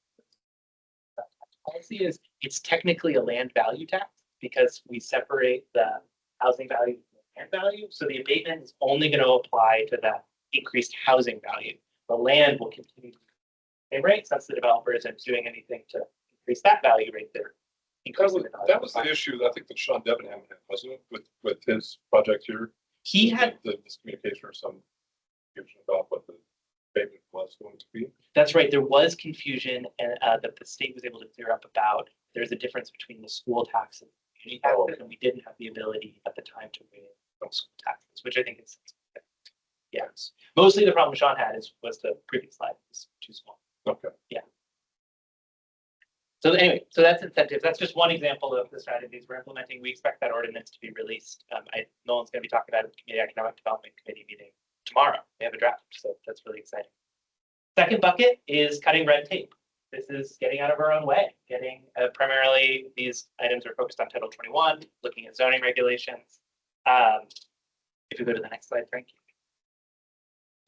policy is it's technically a land value tax because we separate the housing value from the land value. So the abatement is only going to apply to the increased housing value. The land will continue to be the same rate since the developer isn't doing anything to increase that value rate there. That was the issue, I think, that Sean Debenham had, wasn't it, with his project here? He had, the miscommunication or some confusion about what the payment was going to be. that's right, there was confusion and that the state was able to clear up about. There's a difference between the school tax and the community taxes, and we didn't have the ability at the time to waive those school taxes, which I think is, yes. Mostly the problem Sean had was the previous slide was too small. Okay. Yeah. So anyway, so that's incentives. That's just one example of the strategies we're implementing. We expect that ordinance to be released. Nolan's going to be talking about it at the Community Economic Development Committee meeting tomorrow. They have a draft, so that's really exciting. Second bucket is cutting red tape. This is getting out of our own way. Getting primarily these items are focused on Title 21, looking at zoning regulations. If you go to the next slide, Frank.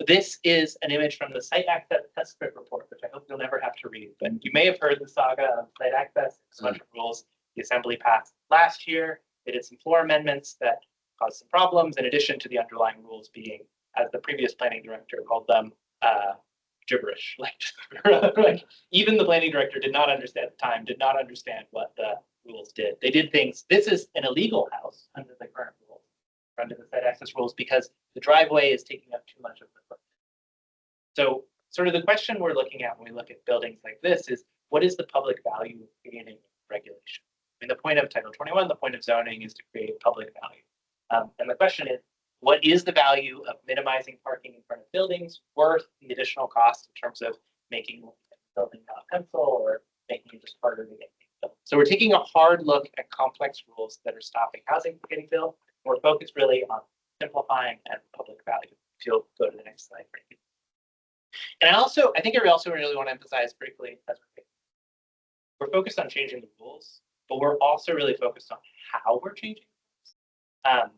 This is an image from the Site Access Test Script Report, which I hope you'll never have to read, but you may have heard the saga of site access expansion rules. The Assembly passed last year. They did some floor amendments that caused some problems, in addition to the underlying rules being, as the previous planning director called them, gibberish. Like even the planning director did not understand at the time, did not understand what the rules did. They did things, this is an illegal house under the current rules, under the site access rules, because the driveway is taking up too much of the footprint. So sort of the question we're looking at when we look at buildings like this is, what is the public value of creating regulation? I mean, the point of Title 21, the point of zoning is to create public value. And the question is, what is the value of minimizing parking in front of buildings worth the additional cost in terms of making the building not a pencil or making it just harder to get built? So we're taking a hard look at complex rules that are stopping housing from getting built. We're focused really on simplifying and public value. If you'll go to the next slide. And I think I also really want to emphasize briefly, as we're focused on changing the rules, but we're also really focused on how we're changing rules.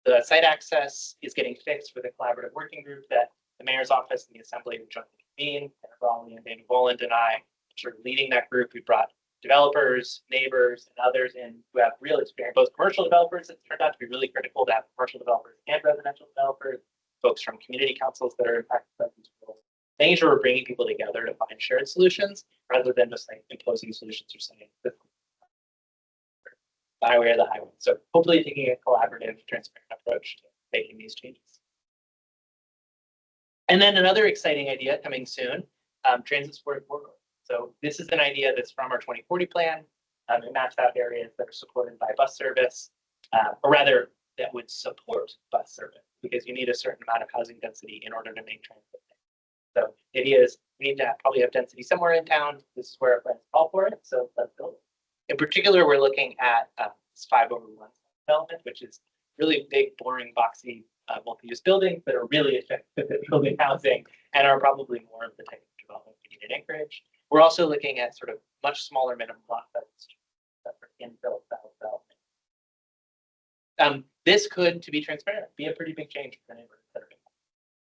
The site access is getting fixed with a collaborative working group that the mayor's office and the assembly have jointly convened. And Raleigh and Dana Boland and I are leading that group. We brought developers, neighbors, and others in who have real experience, both commercial developers. It turned out to be really critical to have commercial developers and residential developers, folks from community councils that are impacted by these rules. Making sure we're bringing people together to find shared solutions rather than just like imposing solutions or saying my way or the highway. So hopefully taking a collaborative, transparent approach to making these changes. And then another exciting idea coming soon, transit supported corridor. So this is an idea that's from our 2040 plan. It maps out areas that are supported by bus service, or rather that would support bus service, because you need a certain amount of housing density in order to make transit. So the idea is we need to probably have density somewhere in town. This is where our plans call for it, so let's build it. In particular, we're looking at this 5/1 development, which is really big, boring, boxy, multi-use buildings that are really effective at building housing and are probably more of the type of development we need in Anchorage. We're also looking at sort of much smaller minimum lot sizes for infill style development. This could, to be transparent, be a pretty big change for the neighborhoods that are in.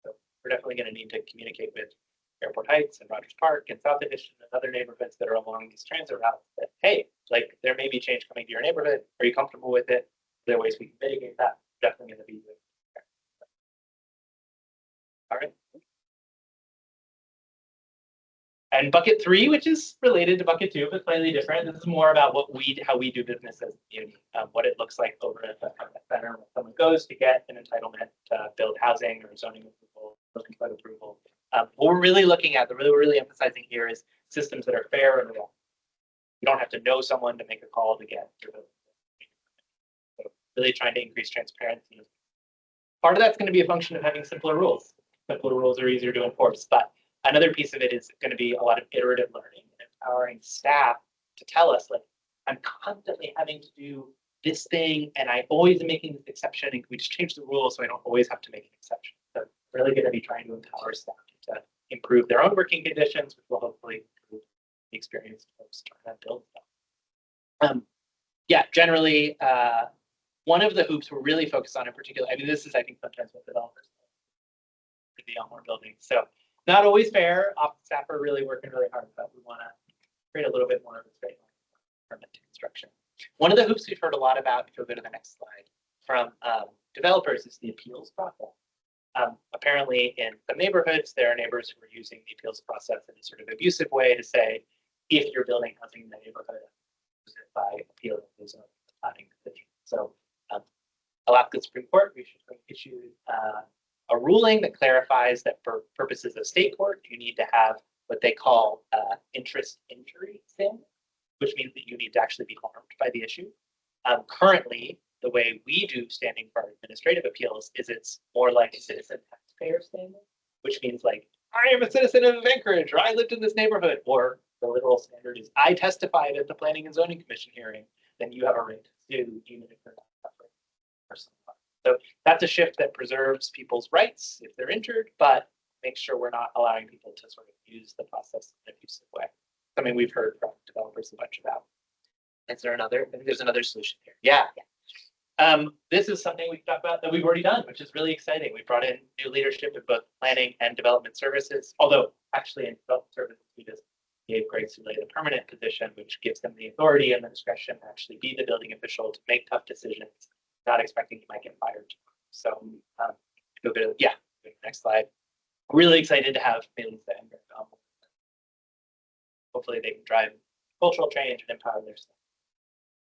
So we're definitely going to need to communicate with Airport Heights and Rogers Park and South Edition and other neighborhoods that are along these transit routes that, hey, like there may be change coming to your neighborhood. Are you comfortable with it? There are ways we can mitigate that. Definitely going to be good. All right. And bucket 3, which is related to bucket 2, but slightly different. This is more about how we do business as a community, what it looks like over at the center when someone goes to get an entitlement to build housing or zoning approval, building site approval. What we're really looking at, we're really emphasizing here is systems that are fair and real. You don't have to know someone to make a call to get through the. So really trying to increase transparency. Part of that's going to be a function of having simpler rules. Simpler rules are easier to enforce, but another piece of it is going to be a lot of iterative learning and empowering staff to tell us, like, I'm constantly having to do this thing, and I always am making this exception, and we just change the rules so I don't always have to make an exception. So really going to be trying to empower staff to improve their own working conditions, which will hopefully improve the experience of folks trying to build stuff. Yeah, generally, one of the hoops we're really focused on in particular, I mean, this is, I think, sometimes what developers to be on more buildings. So not always fair. Office staff are really working really hard, but we want to create a little bit more of a straight line permit to construction. One of the hoops we've heard a lot about, if you'll go to the next slide, from developers is the appeals process. Apparently in some neighborhoods, there are neighbors who are using the appeals process in a sort of abusive way to say, if you're building housing in the neighborhood, by appealing the zoning planning decision. So Alaska Supreme Court recently issued a ruling that clarifies that for purposes of state court, you need to have what they call interest injury sin, which means that you need to actually be harmed by the issue. Currently, the way we do standing for administrative appeals is it's more like a citizen taxpayer standing, which means like, I am a citizen of Anchorage, or I lived in this neighborhood, or the literal standard is I testified at the Planning and Zoning Commission hearing, then you have a right to sue even if you're not suffering personal harm. So that's a shift that preserves people's rights if they're injured, but makes sure we're not allowing people to sort of use the process in an abusive way. Something we've heard from developers a bunch about. Is there another? I think there's another solution here. Yeah. This is something we've talked about that we've already done, which is really exciting. We brought in new leadership in both planning and development services, although actually in development services, we just gave Greg Soulé the permanent position, which gives them the authority and the discretion to actually be the building official to make tough decisions, not expecting he might get fired. So go to, yeah, next slide. Really excited to have Melissa and Greg on. Hopefully they can drive cultural change and empower their staff.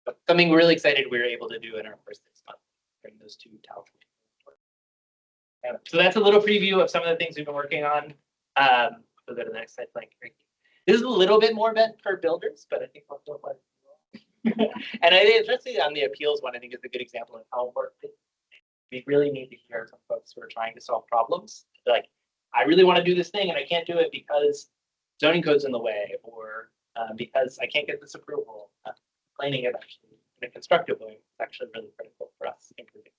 But something we're really excited we were able to do in our first 6 months, bring those two talented people. So that's a little preview of some of the things we've been working on. We'll go to the next slide. This is a little bit more meant for builders, but I think we'll still play. And I think especially on the appeals one, I think is a good example of how important it is. We really need to hear from folks who are trying to solve problems. Like, I really want to do this thing and I can't do it because zoning code's in the way, or because I can't get this approval. Explaining it actually in a constructive way is actually really critical for us improving.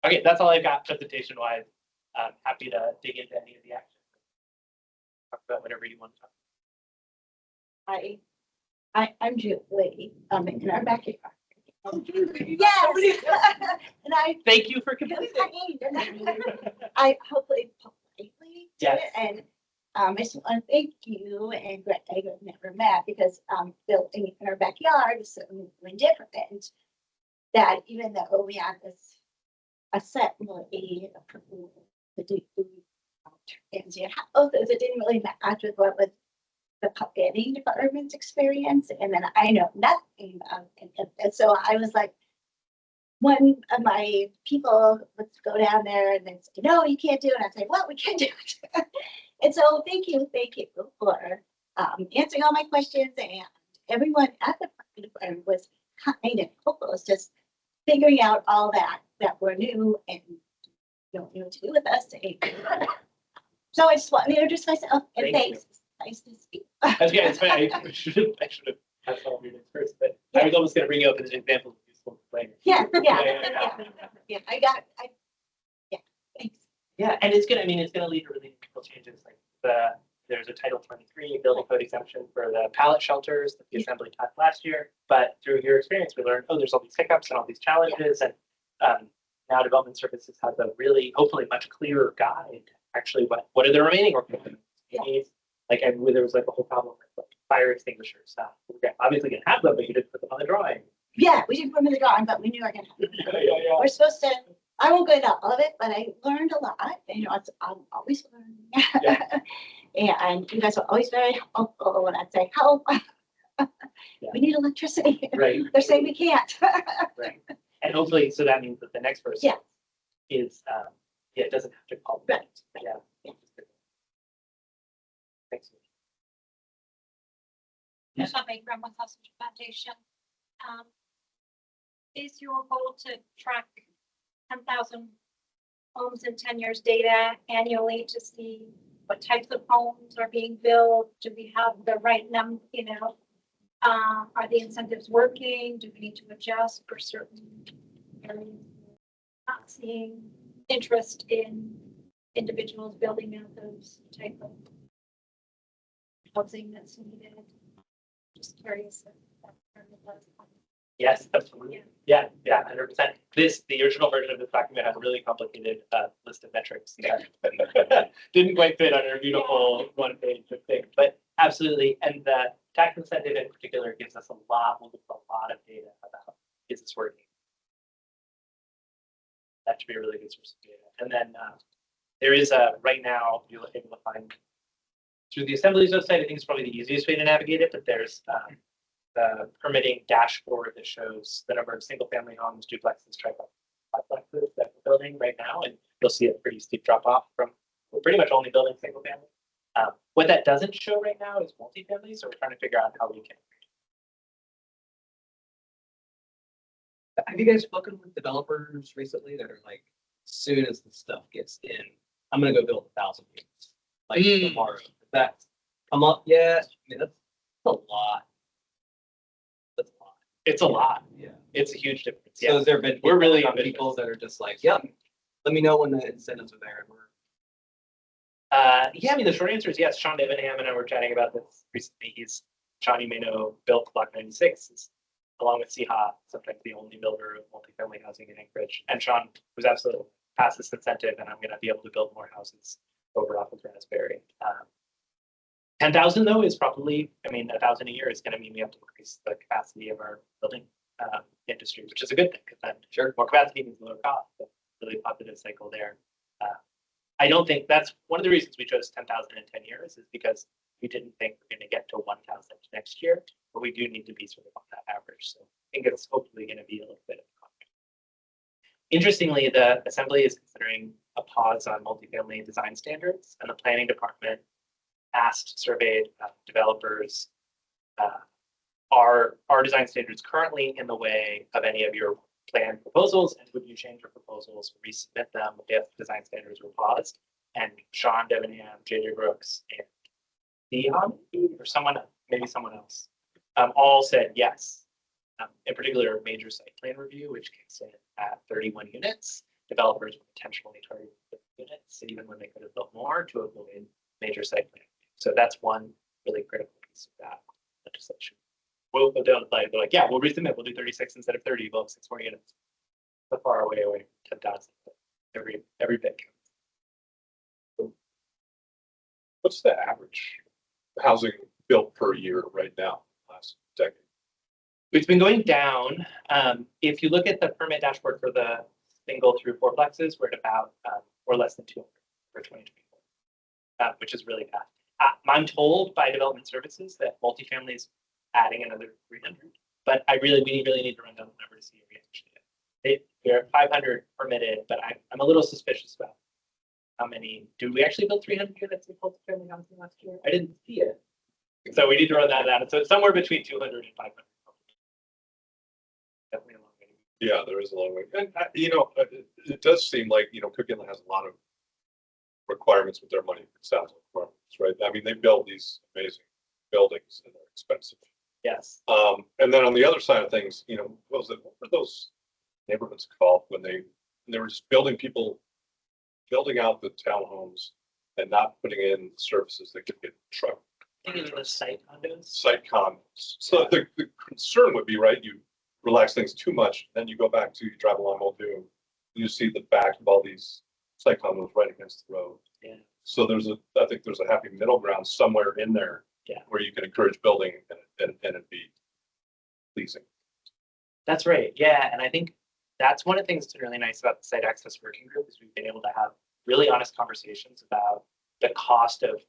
Okay, that's all I've got presentation wise. I'm happy to dig into any of the actions. Talk about whatever you want to talk. I'm Julie, in our backyard. Yes. And I Thank you for coming. I hopefully politely did Yes. it, and I just want to thank you and Greg. I've never met because building in our backyard is certainly different. That even though we have this assembly to do transient houses, it didn't really match with what was the planning department's experience, and then I know nothing about it. And so I was like, one of my people would go down there and then say, no, you can't do it. I'd say, well, we can do it. And so thank you for answering all my questions, and everyone at the department was kind of helpful. It's just figuring out all that we're new and don't know what to do with us. So I just want to introduce myself and Thank thanks. It's nice to speak. Okay, it's funny. I should have had some of your names first, but I was almost going to bring you up as an example of useful later. Yeah. Thanks. Yeah, and it's gonna, I mean, it's gonna lead to really meaningful changes, like there's a Title 23 building code exemption for the pallet shelters that the assembly passed last year. But through your experience, we learned, oh, there's all these hiccups and all these challenges, and now development services has a really, hopefully much clearer guide, actually, what are the remaining requirements? Like, there was like a whole problem with like fire extinguishers stuff. We're obviously gonna have them, but you didn't put them on the drawing. Yeah, we didn't put them in the drawing, but we knew we were gonna have them. Yeah. We're supposed to, I won't go into all of it, but I learned a lot. You know, I'm always learning. And you guys were always very helpful when I'd say, help. We need electricity. Right. They're saying we can't. Right. And hopefully, so that means that the next person is Yeah, it doesn't have to call that. Yeah. Thanks. If I may, from with Husband Foundation. Um, Is your goal to track 10,000 homes in 10 years data annually to see what types of homes are being built? Do we have the right number, are the incentives working? Do we need to adjust for certain areas? Not seeing interest in individuals building out those type of housing that's needed. Just curious if that part of the- Yes, absolutely. Yeah, 100%. The original version of this document had a really complicated list of metrics that didn't quite fit on our beautiful one-page thing, but absolutely. And the tax incentive in particular gives us a lot of data about is this working. That should be a really good source of data. And then there is right now you're able to find through the Assembly's website. I think it's probably the easiest way to navigate it, but there's the permitting dashboard that shows the number of single-family homes, duplexes, triplexes that we're building right now, and you'll see a pretty steep drop-off from we're pretty much only building single-family. What that doesn't show right now is multifamily, so we're trying to figure out how we can. Have you guys spoken with developers recently that are like, as soon as the stuff gets in, I'm gonna go build 1,000 units, like tomorrow? That's come up yet? I mean, that's a lot. That's a lot. It's a lot. Yeah. It's a huge difference. So Yeah. has there been We're really some ambitious. people that are just like, yeah, let me know when the incentives are there. And we're Yeah, I mean, the short answer is yes. Sean Debenham and I were chatting about this recently. Sean, you may know, built Block 96, is, along with CHA, sometimes the only builder of multifamily housing in Anchorage. And Sean was absolutely past this incentive, and I'm going to be able to build more houses over off of Raspberry. 10,000 though is probably, 1,000 a year is going to mean we have to increase the capacity of our building industry, which is a good thing because then more capacity means lower cost. So really positive cycle there. I don't think that's one of the reasons we chose 10,000 in 10 years is because we didn't think we're going to get to 1,000 next year, but we do need to be sort of on that average. So I think it's hopefully going to be a little bit of a contract. Interestingly, the Assembly is considering a pause on multifamily design standards, and the planning department surveyed developers, are design standards currently in the way of any of your planned proposals, and would you change your proposals, resubmit them if design standards were paused? And Sean Debenham, JJ Brooks, and Dion, or maybe someone else, all said yes. In particular, major site plan review, which kicks in at 31 units. Developers were intentionally targeting units, even when they could have built more to avoid major site plan. So that's one really critical piece of that legislation. We'll go down the line. They're like, yeah, we'll resubmit. We'll do 36 instead of 30. We'll have 6 more units. So far away from 10,000. Every bit counts. What's the average housing built per year right now, last decade? It's been going down. If you look at the permit dashboard for the single through fourplexes, we're at about or less than 200 for 2024, which is really bad. I'm told by development services that multifamily is adding another 300, but we really need to run down the number to see if we actually get. We're at 500 permitted, but I'm a little suspicious about how many. Do we actually build 300 units in multifamily housing last year? I didn't see it. So we need to run that out. So it's somewhere between 200 and 500. Definitely a long way. Yeah, there is a long way. And, it does seem like, Cook Inlet has a lot of requirements with their money. It sounds like requirements, right? I mean, they build these amazing buildings and they're expensive. Yes. And then on the other side of things, what were those neighborhoods called when they were just building out the townhomes and not putting in services that could get trucked? I think it was site condos. Site condos. So the concern would be, right, you relax things too much, then you go back to, you drive along Old Doom, you see the back of all these site condos right against the road. Yeah. So I think there's a happy middle ground somewhere in there. Yeah. Where you can encourage building and it be pleasing. That's right. Yeah. And I think that's one of the things that's really nice about the site access working group is we've been able to have really honest conversations about the cost of,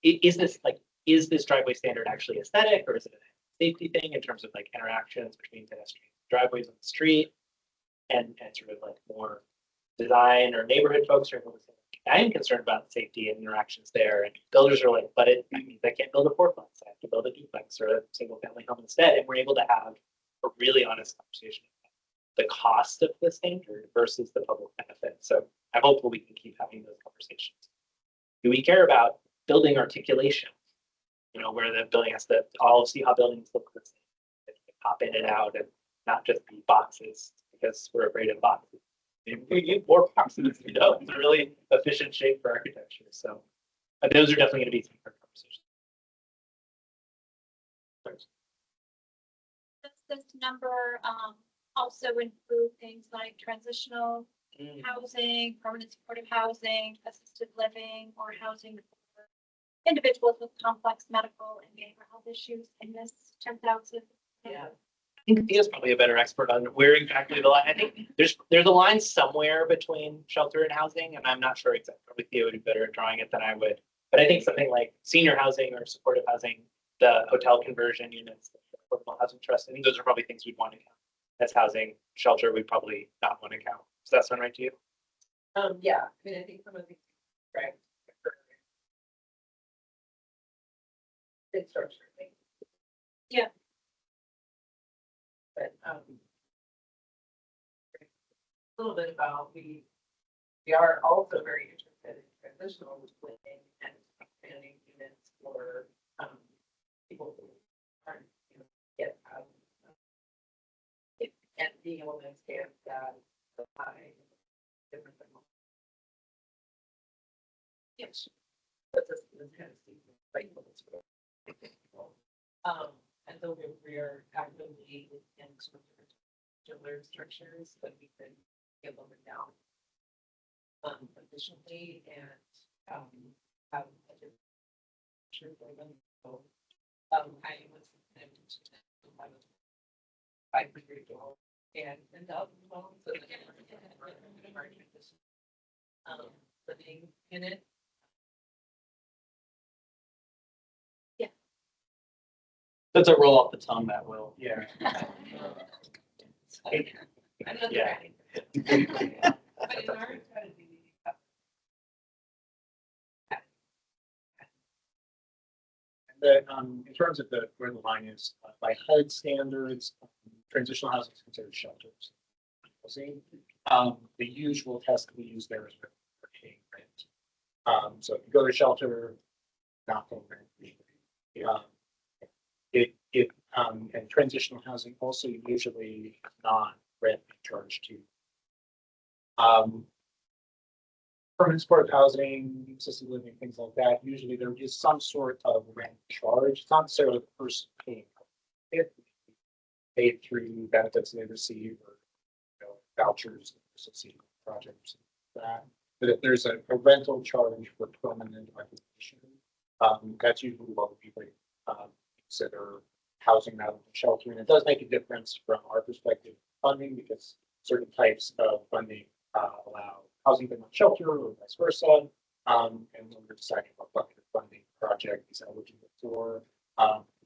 is this driveway standard actually aesthetic, or is it a safety thing in terms of like interactions between pedestrians and driveways on the street, and sort of like more design or neighborhood folks are able to say, I am concerned about safety and interactions there. And builders are like, but it means I can't build a fourplex. I have to build a duplex or a single family home instead. And we're able to have a really honest conversation about the cost of the standard versus the public benefit. So I'm hopeful we can keep having those conversations. Do we care about building articulation? You know, where the building has to all see how buildings look the same, they can pop in and out and not just be boxes because we're afraid of boxes. We need more boxes, you know, it's a really efficient shape for architecture. So those are definitely going to be some hard conversations. Thanks. Does this number also include things like transitional housing, permanent supportive housing, assisted living, or housing for individuals with complex medical and behavioral health issues in this 10,000? Yeah. I think Thea's probably a better expert on where exactly the line. I think there's a line somewhere between shelter and housing, and I'm not sure exactly. Probably Thea would be better at drawing it than I would. But I think something like senior housing or supportive housing, the hotel conversion units, the affordable housing trust, I think those are probably things we'd want to count as housing. Shelter, we'd probably not want to count. Does that sound right to you? Yeah, I mean, I think some of these, right? Big structure thing. Yeah. But, a little bit about, we are also very interested in transitional living and expanding units for, people who aren't, get out. And being able to expand that by different things. Yes. But this kind of season, like, and so we're actively in sort of particular structures that we can get them down. Efficiently and, have a different structure for them. So, I was, I was 500 dollars and 10,000 dollars. So living in it. That's a roll off the tongue, that will. Yeah. Yeah. But in our strategy, In terms of where the line is, by HUD standards, transitional housing is considered shelters. Housing, the usual test that we use there is for paying rent. So if you go to shelter, not paying rent. And transitional housing also usually not rent charged to. Permanent supportive housing, assisted living, things like that, usually there is some sort of rent charge. It's not necessarily the person paying it. Paid through benefits they receive or, vouchers associated with projects like that. But if there's a rental charge for permanent occupation, that's usually what people consider housing rather than shelter. And it does make a difference from our perspective funding because certain types of funding allow housing but not shelter or vice versa. And when we're deciding what bucket of funding project is eligible for,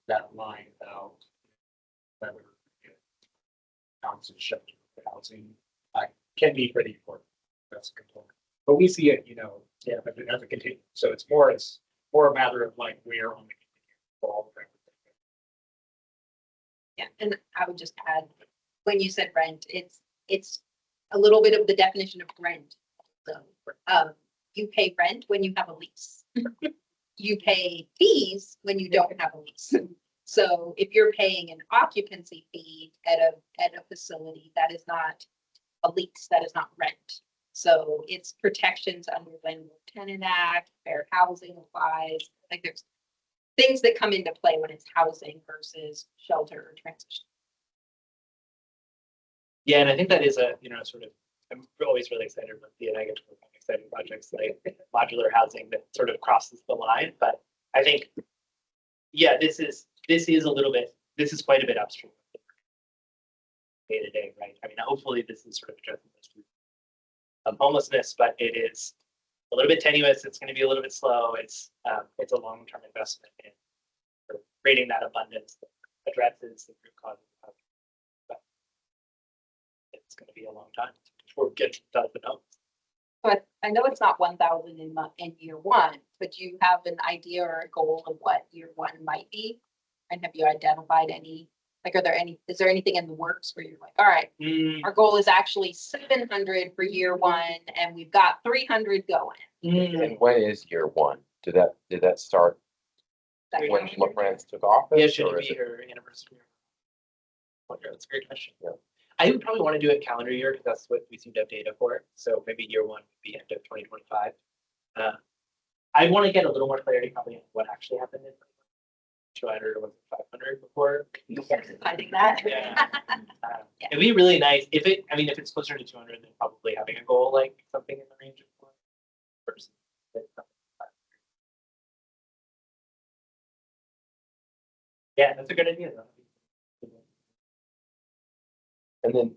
that line about whether it counts as shelter for housing can be pretty important. That's a component. But we see it, as a continuum. So it's more a matter of like where on the ball. Yeah, and I would just add, when you said rent, it's a little bit of the definition of rent. So, you pay rent when you have a lease. You pay fees when you don't have a lease. So if you're paying an occupancy fee at a facility, that is not a lease, that is not rent. So it's protections under the Landlord Tenant Act, Fair Housing applies. Like there's things that come into play when it's housing versus shelter or transition. Yeah, and I think that is sort of, I'm always really excited with the and I get to work on exciting projects like modular housing that sort of crosses the line. But I think, yeah, this is quite a bit upstream day to day, right? I mean, hopefully this is sort of addressing this homelessness, but it is a little bit tenuous. It's going to be a little bit slow. It's a long-term investment in creating that abundance that addresses the root causes of it. But it's going to be a long time before we get to the notes. But I know it's not 1,000 in year one, but do you have an idea or a goal of what year one might be? And have you identified any, like, is there anything in the works where you're like, all right, our goal is actually 700 for year one and we've got 300 going? And when is year one? Did that start That when kind of- LaFrance took office? Yeah, should or it is be her anniversary? Wonder, that's a great question. Yeah. I would probably want to do it calendar year because that's what we seem to have data for. So maybe year one would be end of 2025. I want to get a little more clarity probably on what actually happened in 200 or was it 500 before. Finding that. Yeah. It'd be really nice if it's closer to 200, then probably having a goal like something in the range of 1 person. Yeah, that's a good idea though. And then,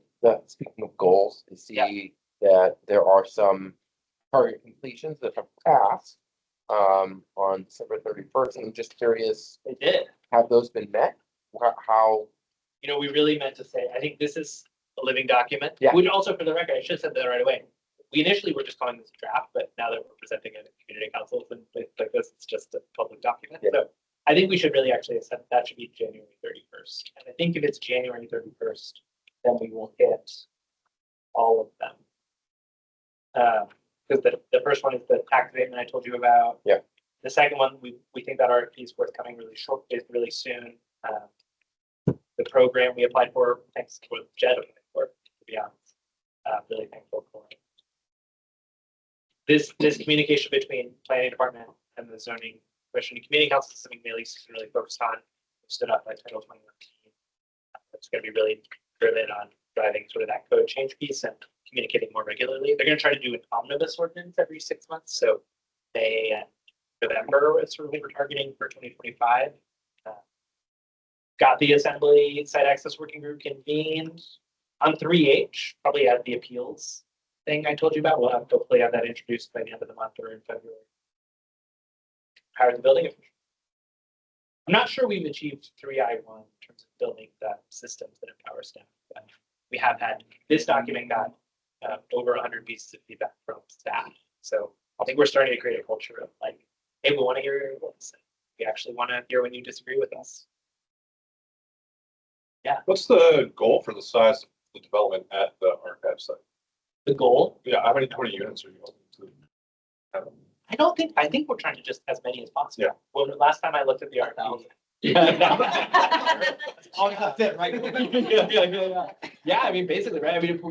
speaking of goals, I see that there are some target completions that have passed on December 31st. And I'm just curious, They did. have those been met? How? You know, we really meant to say, I think this is a living document. Yeah. Which also, for the record, I should have said that right away. We initially were just calling this a draft, but now that we're presenting it at community councils and things like this, it's just a public document. Yeah. So I think we should really actually accept that should be January 31st. And I think if it's January 31st, then we will hit all of them. Because the first one is the tax abatement I told you about. Yeah. The second one, we think that RFP is forthcoming really soon. The program we applied for, thanks to what Jed applied for, to be honest. Really thankful for it. This communication between planning department and the zoning commission and community council is something Maylee's really focused on. Stood up by Title 21. It's going to be really driven on driving sort of that code change piece and communicating more regularly. They're going to try to do an omnibus ordinance every 6 months. So May and November is sort of what we're targeting for 2025. Got the assembly site access working group convened on 3H, probably at the appeals thing I told you about. We'll have hopefully have that introduced by the end of the month or in February. Hire the building official. I'm not sure we've achieved 3I1 in terms of building the systems that empower staff. We have had, this document got over 100 pieces of feedback from staff. So I think we're starting to create a culture of like, hey, we want to hear your voice. We actually want to hear when you disagree with us. What's the goal for the size of the development at the archive site? The goal, Yeah, how many units are you hoping to have? I think we're trying to just as many as possible. Yeah. Well, the last time I looked at the RFP. Always that's it, right? Yeah, I mean, basically, right? I mean, I think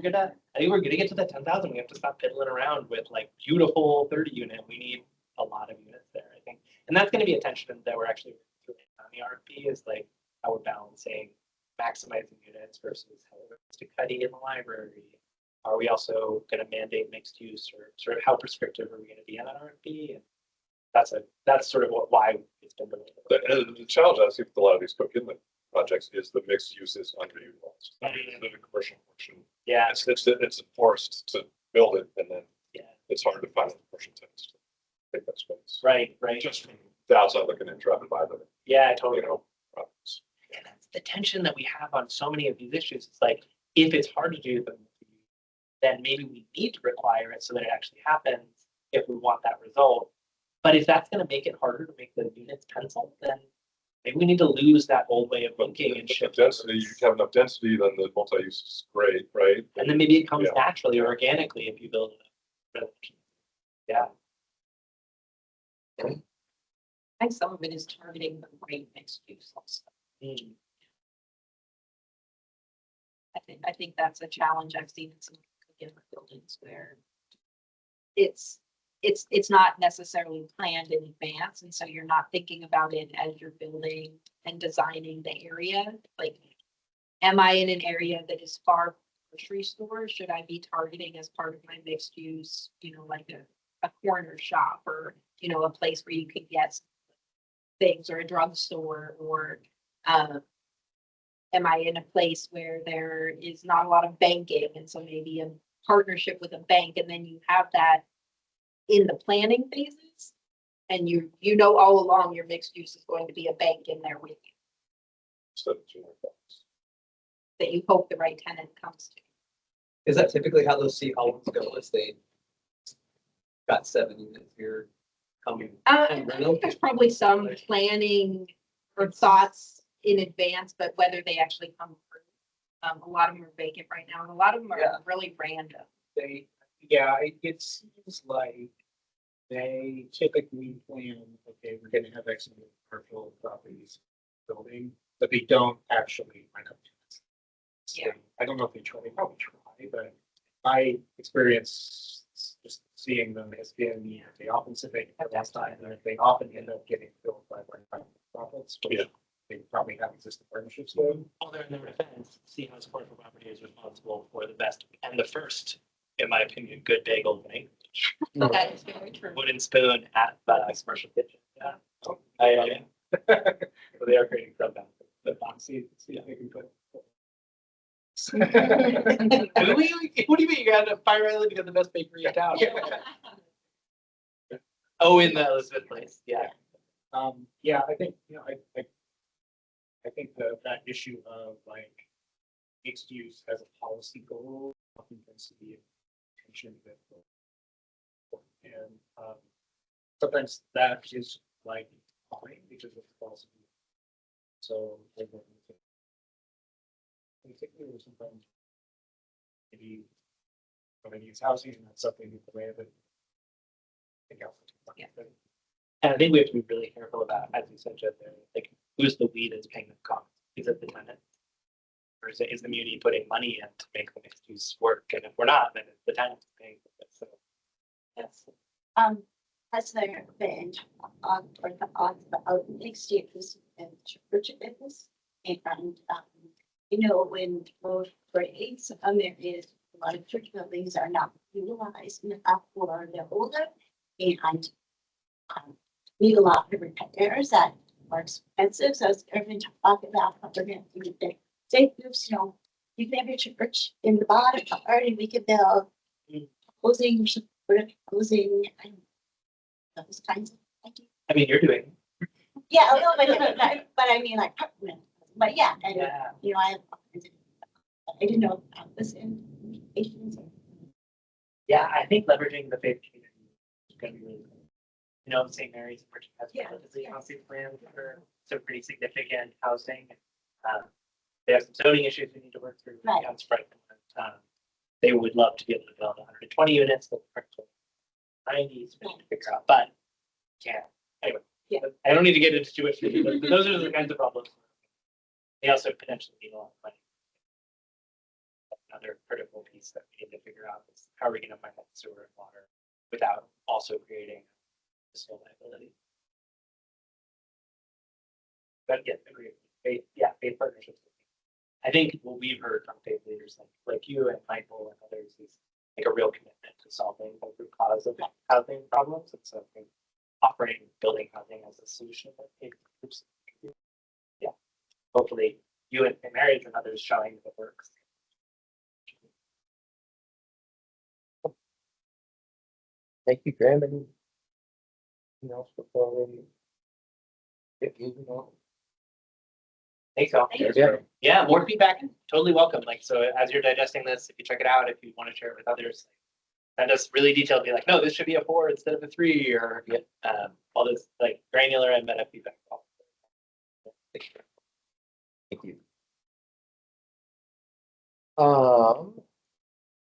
we're gonna get to that 10,000, we have to stop piddling around with like beautiful 30 unit. We need a lot of units there, I think. And that's gonna be a tension that we're actually doing on the RFP is like how we're balancing maximizing units versus how we're to cutting in the library. Are we also gonna mandate mixed use or sort of how prescriptive are we gonna be in that RFP? And that's sort of why it's been delayed. The challenge I see with a lot of these Cook Inlet projects is the mixed use is underutilized. The commercial portion, Yeah, it's forced to build it and then yeah, it's hard to find commercial tenants to take that space. right. Just from the outside looking in, driving by them, Yeah, totally. you know. problems. And that's the tension that we have on so many of these issues. It's like, if it's hard to do them, then maybe we need to require it so that it actually happens if we want that result. But if that's gonna make it harder to make the units pencil, then maybe we need to lose that old way of thinking and If the shift. density, towards- you have enough density, then the multi-use is great, right? And then maybe it comes Yeah. naturally or organically if you build it. Yeah, I think some of it is targeting the right mixed use also. Mm. I think that's a challenge I've seen in some different buildings where it's not necessarily planned in advance, and so you're not thinking about it as you're building and designing the area. Like, am I in an area that is far from a grocery store? Should I be targeting as part of my mixed use, like a corner shop or, a place where you can get things or a drugstore or, am I in a place where there is not a lot of banking and so maybe a partnership with a bank and then you have that in the planning phases? And you all along your mixed use is going to be a bank in there with you Instead of 200 bucks. that you hope the right tenant comes to. Is that typically how those city hall ones go? Is they got 7 units here coming. I think there's probably some planning or thoughts in advance, but whether they actually come through. A lot of them are vacant right now, and a lot of them Yeah. are really random. It seems like they typically plan, okay, we're gonna have X amount of commercial properties building, but they don't actually rent out units. So, Yeah. I don't know if they try, they probably try, but my experience just seeing them has been, they often say they have last time, and they often end up getting filled by like profits. Yeah. They probably have existing partnerships with. Although in their defense, Seahawks commercial property is responsible for the best and the first, in my opinion, good bagel thing. That is very true. Wooden spoon at the commercial kitchen. Yeah. I, They are creating crowd down, the box, see if they can put. what do you mean? You got a Fire Island, you got the best bakery in town. Oh, in the Elizabeth place. Yeah. Yeah, I think, I think that issue of like mixed use as a policy goal often tends to be a tension that. And sometimes that is like fine because of policy. So. I think there was sometimes. Maybe. Maybe it's housing and that's something the way of it. Yeah. And I think we have to be really careful about, as you said, Jen, like who's the we that's paying the cost? Is it the tenant? Or is the community putting money in to make the mixed use work? And if we're not, then it's the tenant paying for it. So Yes. Has there been on or the odds of next year and church business? And when both grades, there is a lot of church buildings are not utilized enough for the older and need a lot of repairs that are expensive. So it's everything to talk about how we're going to do the safe moves, you can have your church in the bottom part and we could build housing, housing, and those kinds of ideas. I mean, you're doing. Yeah, a little bit, but I mean like, but yeah, and Yeah. I have, I didn't know about this in. Yeah, I think leveraging the faith community is going to be really cool. St. Mary's has Yeah. a housing plan for some pretty significant housing. They have some zoning issues we need to work through. Right. On spread. They would love to be able to build 120 units, but 90s, we need to figure out, but can't. Anyway, Yeah. I don't need to get into too much, but those are the kinds of problems. They also potentially need a lot of money. Another critical piece that we need to figure out is how are we going to finance sewer and water without also creating fiscal liability. But yeah, agree. Faith partnerships. I think what we've heard from faith leaders like you and Michael and others is like a real commitment to solving the root cause of housing problems. And so I think offering building housing as a solution that faith groups. Yeah. Hopefully you and Marriage and others showing that it works. Thank you, Graham. Anything else before we get moving on? Thanks, all. Thank you. Yeah, more feedback, totally welcome. Like, so as you're digesting this, if you check it out, if you want to share it with others, send us really detailed, be like, no, this should be a 4 instead of a 3, or all this like granular and meta feedback. Thank you.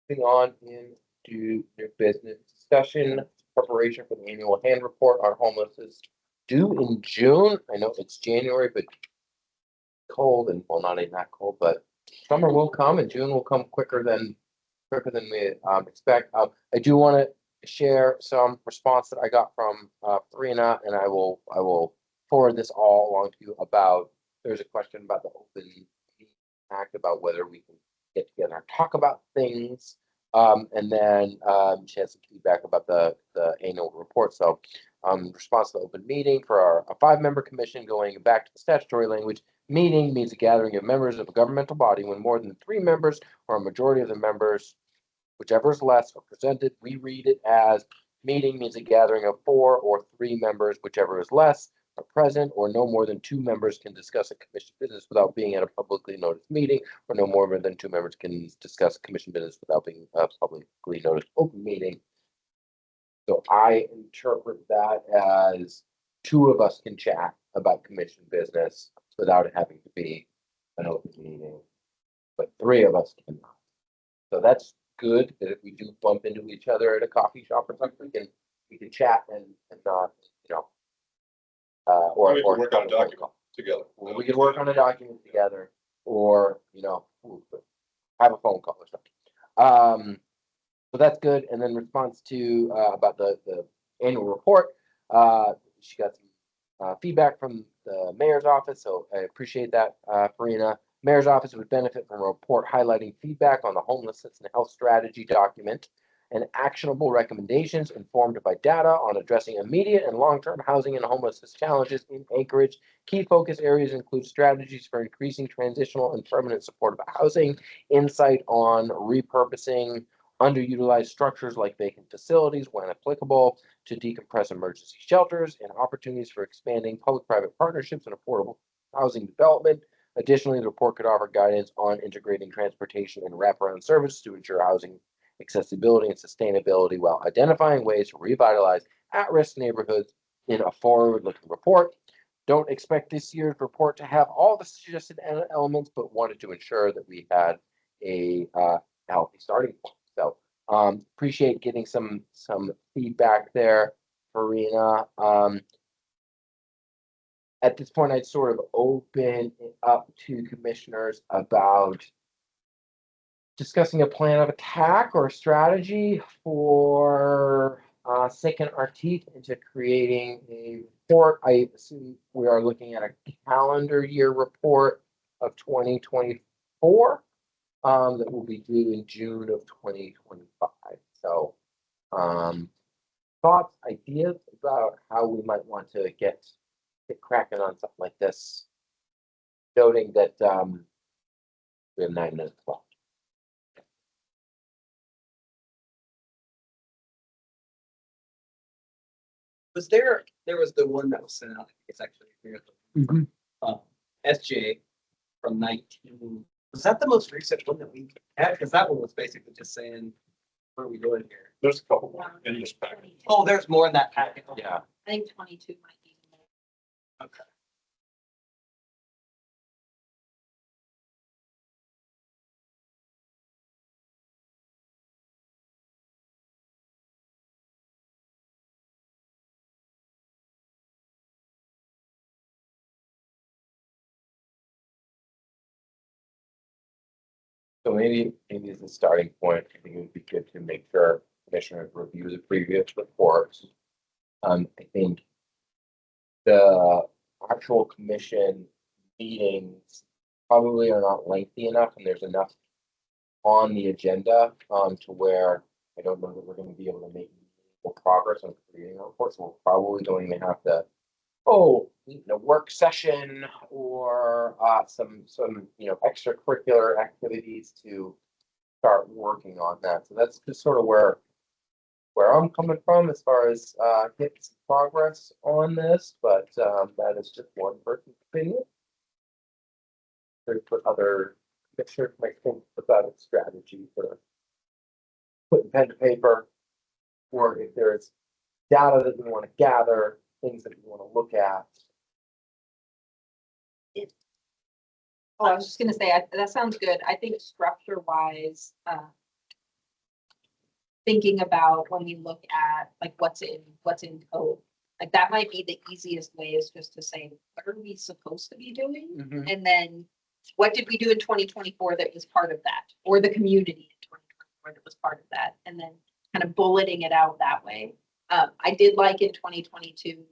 Moving on into new business discussion, preparation for the annual HAND report on homelessness due in June. I know it's January, but cold and well, not even that cold, but summer will come and June will come quicker than we expect. I do want to share some response that I got from Farina, and I will forward this all along to you about. There's a question about the Open Meeting Act about whether we can get together and talk about things. And then she has some feedback about the annual report. So response to the open meeting for a 5-member commission, going back to the statutory language, meeting means a gathering of members of a governmental body when more than 3 members or a majority of the members, whichever is less, are presented. We read it as meeting means a gathering of 4 or 3 members, whichever is less, are present, or no more than 2 members can discuss a commission business without being at a publicly noticed meeting, or no more than 2 members can discuss commission business without being a publicly noticed open meeting. So I interpret that as two of us can chat about commission business without it having to be an open meeting, but three of us cannot. So that's good, that if we do bump into each other at a coffee shop or something, we can chat and not, you know. Or We can work on a document together. Or we can work on a document together, or, you know, have a phone call or something. So that's good. And then response to, about the annual report, she got some feedback from the mayor's office, so I appreciate that, Farina. Mayor's office would benefit from a report highlighting feedback on the homelessness and health strategy document and actionable recommendations informed by data on addressing immediate and long-term housing and homelessness challenges in Anchorage. Key focus areas include strategies for increasing transitional and permanent supportive housing, insight on repurposing underutilized structures like vacant facilities when applicable to decompress emergency shelters, and opportunities for expanding public-private partnerships and affordable housing development. Additionally, the report could offer guidance on integrating transportation and wraparound services to ensure housing accessibility and sustainability while identifying ways to revitalize at-risk neighborhoods in a forward-looking report. Don't expect this year's report to have all the suggested elements, but wanted to ensure that we had a healthy starting point. So appreciate getting some feedback there, Farina. At this point, I'd sort of open it up to commissioners about discussing a plan of attack or strategy for sinking our teeth into creating a report. I assume we are looking at a calendar year report of 2024 that will be due in June of 2025. So thoughts, ideas about how we might want to get cracking on something like this, noting that we have 9 minutes left. There was the one that was sent out, I think it's actually here. SJ from 19. Was that the most recent one that we had? Because that one was basically just saying, where are we going here? There's a couple more in this package. Oh, there's more in that packet. Yeah. I think 22 might be. Okay. So maybe as a starting point, I think it would be good to make sure commissioners review the previous reports. I think the actual commission meetings probably are not lengthy enough, and there's enough on the agenda to where I don't know that we're going to be able to make meaningful progress on creating a report. So we're probably going to have to a work session or some extracurricular activities to start working on that. So that's just sort of where I'm coming from as far as getting some progress on this, but that is just one person's opinion. There's other commissioners might think about a strategy for putting pen to paper, or if there's data that we want to gather, things that we want to look at. Oh, I was just gonna say, that sounds good. I think structure wise, thinking about when we look at like what's in code, like that might be the easiest way, is just to say, what are we supposed to be doing? Mhm. And then what did we do in 2024 that was part of that, or the community in 2024 that was part of that, and then kind of bulleting it out that way. I did like in 2022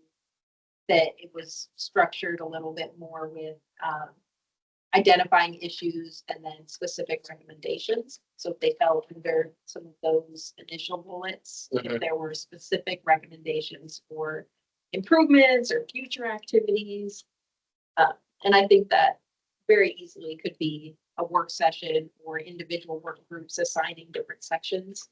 that it was structured a little bit more with identifying issues and then specific recommendations. So if they fell under some of those initial bullets, if there were specific recommendations for improvements or future activities. And I think that very easily could be a work session or individual work groups assigning different sections.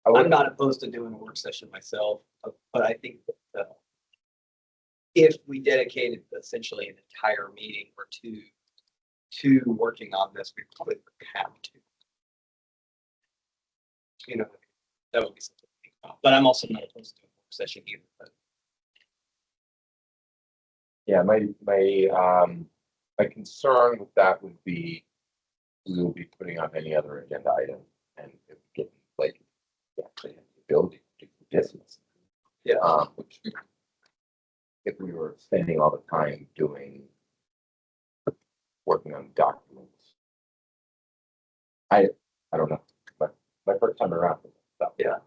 I'm not opposed to doing a work session myself, but I think that if we dedicated essentially an entire meeting or two to working on this, we probably would have to. You know, That would be something to think about, but I'm also not opposed to a work session either, but. Yeah, my concern with that would be we will be putting on any other agenda item and if we get like we actually have the ability to do business. Yeah. Which if we were spending all the time working on documents. I don't know, but my first time around. So, Yeah.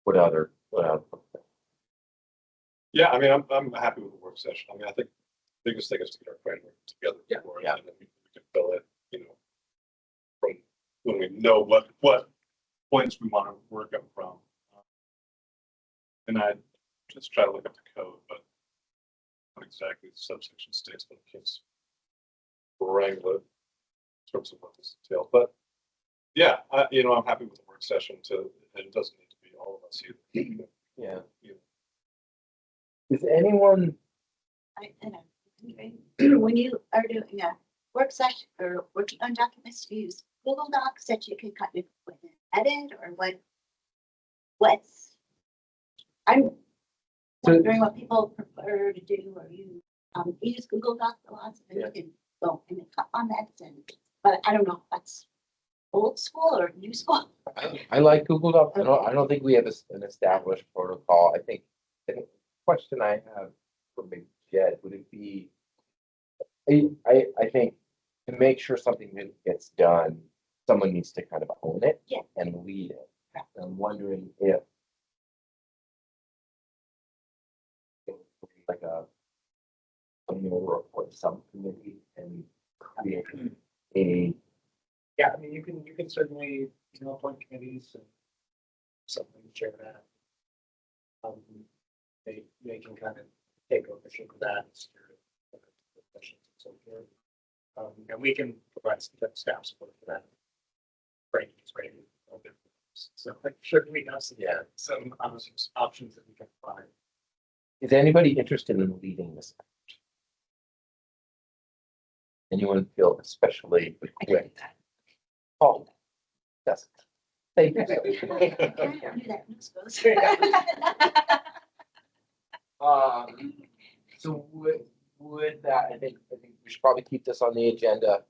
What other? Yeah, I mean, I'm happy with the work session. I mean, I think the biggest thing is to get our framework together. Yeah, before, yeah. And then we can fill it, from when we know what points we want to work up from. And I just try to look up the code, but not exactly the subsection states, but it can't wrangle it in terms of what this entails. But yeah, I'm happy with the work session and it doesn't need to be all of us either. Yeah. You know, Is anyone? I know. When you are doing a work session or working on documents, you use Google Docs that you can kind of edit or what's, I'm wondering what people prefer to do or you use Google Docs a lot, so then you can go and cut on that but I don't know if that's old school or new school. I like Google Docs. I don't think we have an established protocol. I think the question I have for Big Jed, would it be? I think to make sure something really gets done, someone needs to kind of own it Yeah. and lead it. I'm wondering if like a annual report subcommittee and create a Yeah, I mean, you can certainly, appoint committees and something to chair that. They can kind of take ownership of that. And steer it, sessions and so forth. And we can provide some staff support for that. Training is ready. So I'm sure we have some options that we can provide. Is anybody interested in leading this? Anyone feel especially equipped? Oh, that's. Thank you. I don't do that, I'm supposed So with that, I think we should probably keep this on the agenda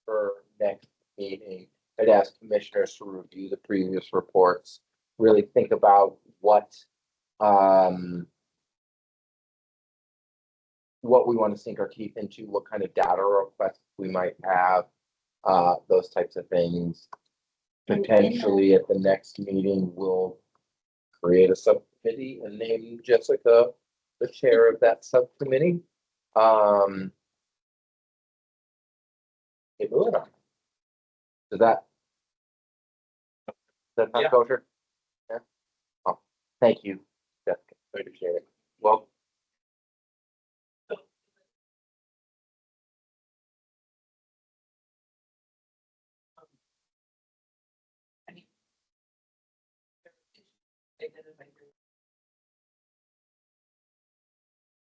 for next meeting. I'd ask commissioners to review the previous reports, really think about what we want to sink our teeth into, what kind of data requests we might have, those types of things. Potentially at the next meeting, we'll create a subcommittee and name Jessica the chair of that subcommittee. Get moving on. Does that sound Yeah. kosher? Yeah. Oh, thank you, Jessica. I appreciate it. Well.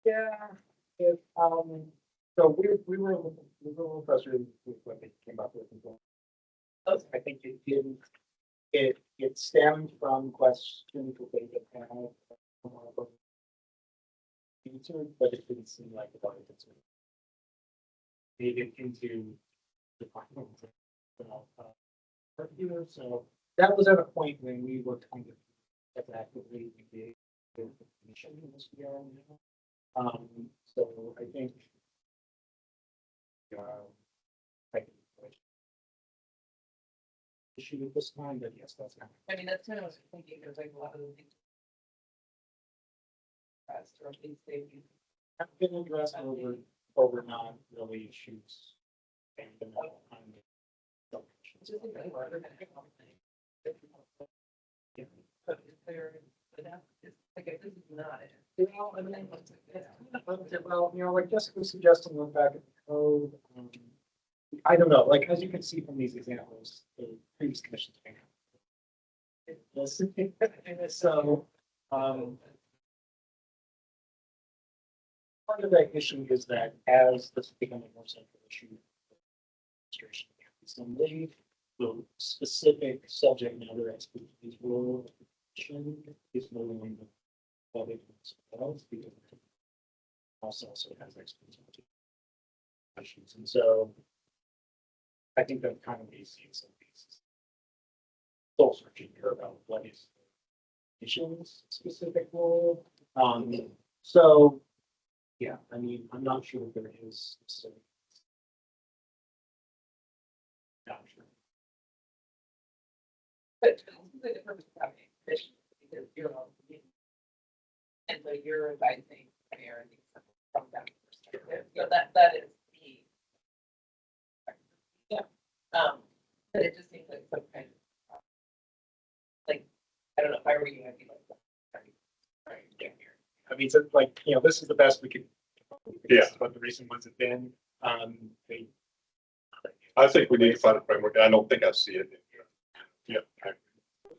Yeah, if, so we were a little frustrated with what they came up with. I think it stemmed from questions that they had answered, but it didn't seem like it was answered. Made it into the final, so that was at a point when we were kind of as actively engaged with the commission as we are now. So I think. I think issue at this time, but yes, that's kind of. I mean, that's kind of what I was thinking, because like a lot of the things. Or things they. Have been addressed over non really issues. And been on the- Which isn't really what we're gonna do. But if they're, it's like, if this is not it. Well, I mean, well, like Jessica was suggesting, look back at the code. I don't know, like, as you can see from these examples, the previous commissions. So, part of that issue is that as this is becoming more central issue, administration, some leave, the specific subject matter expertise role is no longer public else because also has expertise. And so I think that kind of makes some pieces. Soul searching here about what is missions specific role. So yeah, I mean, I'm not sure if there is specific. Not sure. But it's completely different from having a commission, because you're on the meeting. And so you're advising the mayor and things from that perspective, so that is the. Yeah, but it just seems like some kind of. Like, I don't know, if I were you, I'd be like. Right, yeah, here. I mean, so like, this is the best we could. Yeah. This is what the recent ones have been. They. I think we need to find a framework. I don't think I see it in here. Yeah.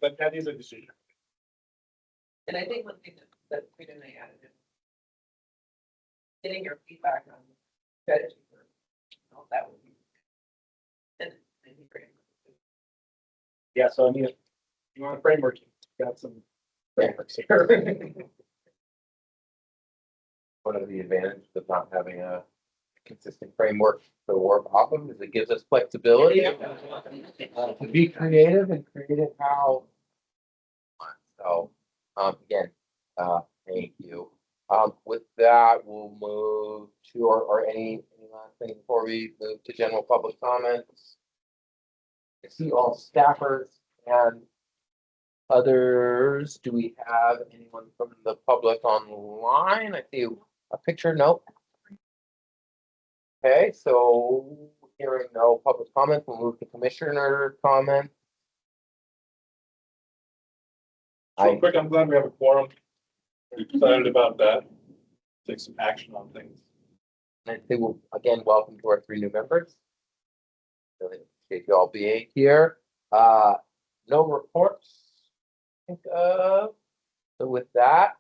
But that is a decision. And I think one thing that Frida and I added is. Getting your feedback on strategy for, that would be. And I think great. Yeah, so I mean, if you want a framework, you've got some frameworks here. One of the advantages of not having a consistent framework to work off of is it gives us flexibility to be creative and creative how. So, again, thank you. With that, we'll move to, or any last thing before we move to general public comments. I see all staffers and others. Do we have anyone from the public online? I see a picture. Nope. Okay, so hearing no public comments, we'll move to commissioner comments. Real quick, I'm glad we have a quorum. I'm excited about that. Take some action on things. I say, well, again, welcome to our 3 new members. Really appreciate you all being here. No reports. I think of. So with that,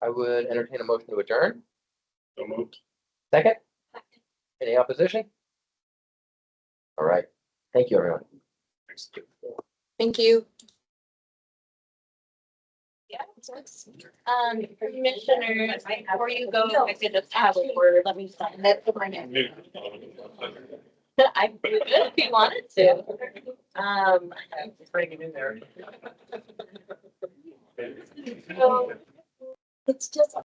I would entertain a motion to adjourn. So moved. Second? Any opposition? All right. Thank you, everyone. Thanks. Thank you. Yeah. Commissioners, before you go, I could just have a word. Let me sign that for my name. I could if you wanted to. Bring it in there. So it's just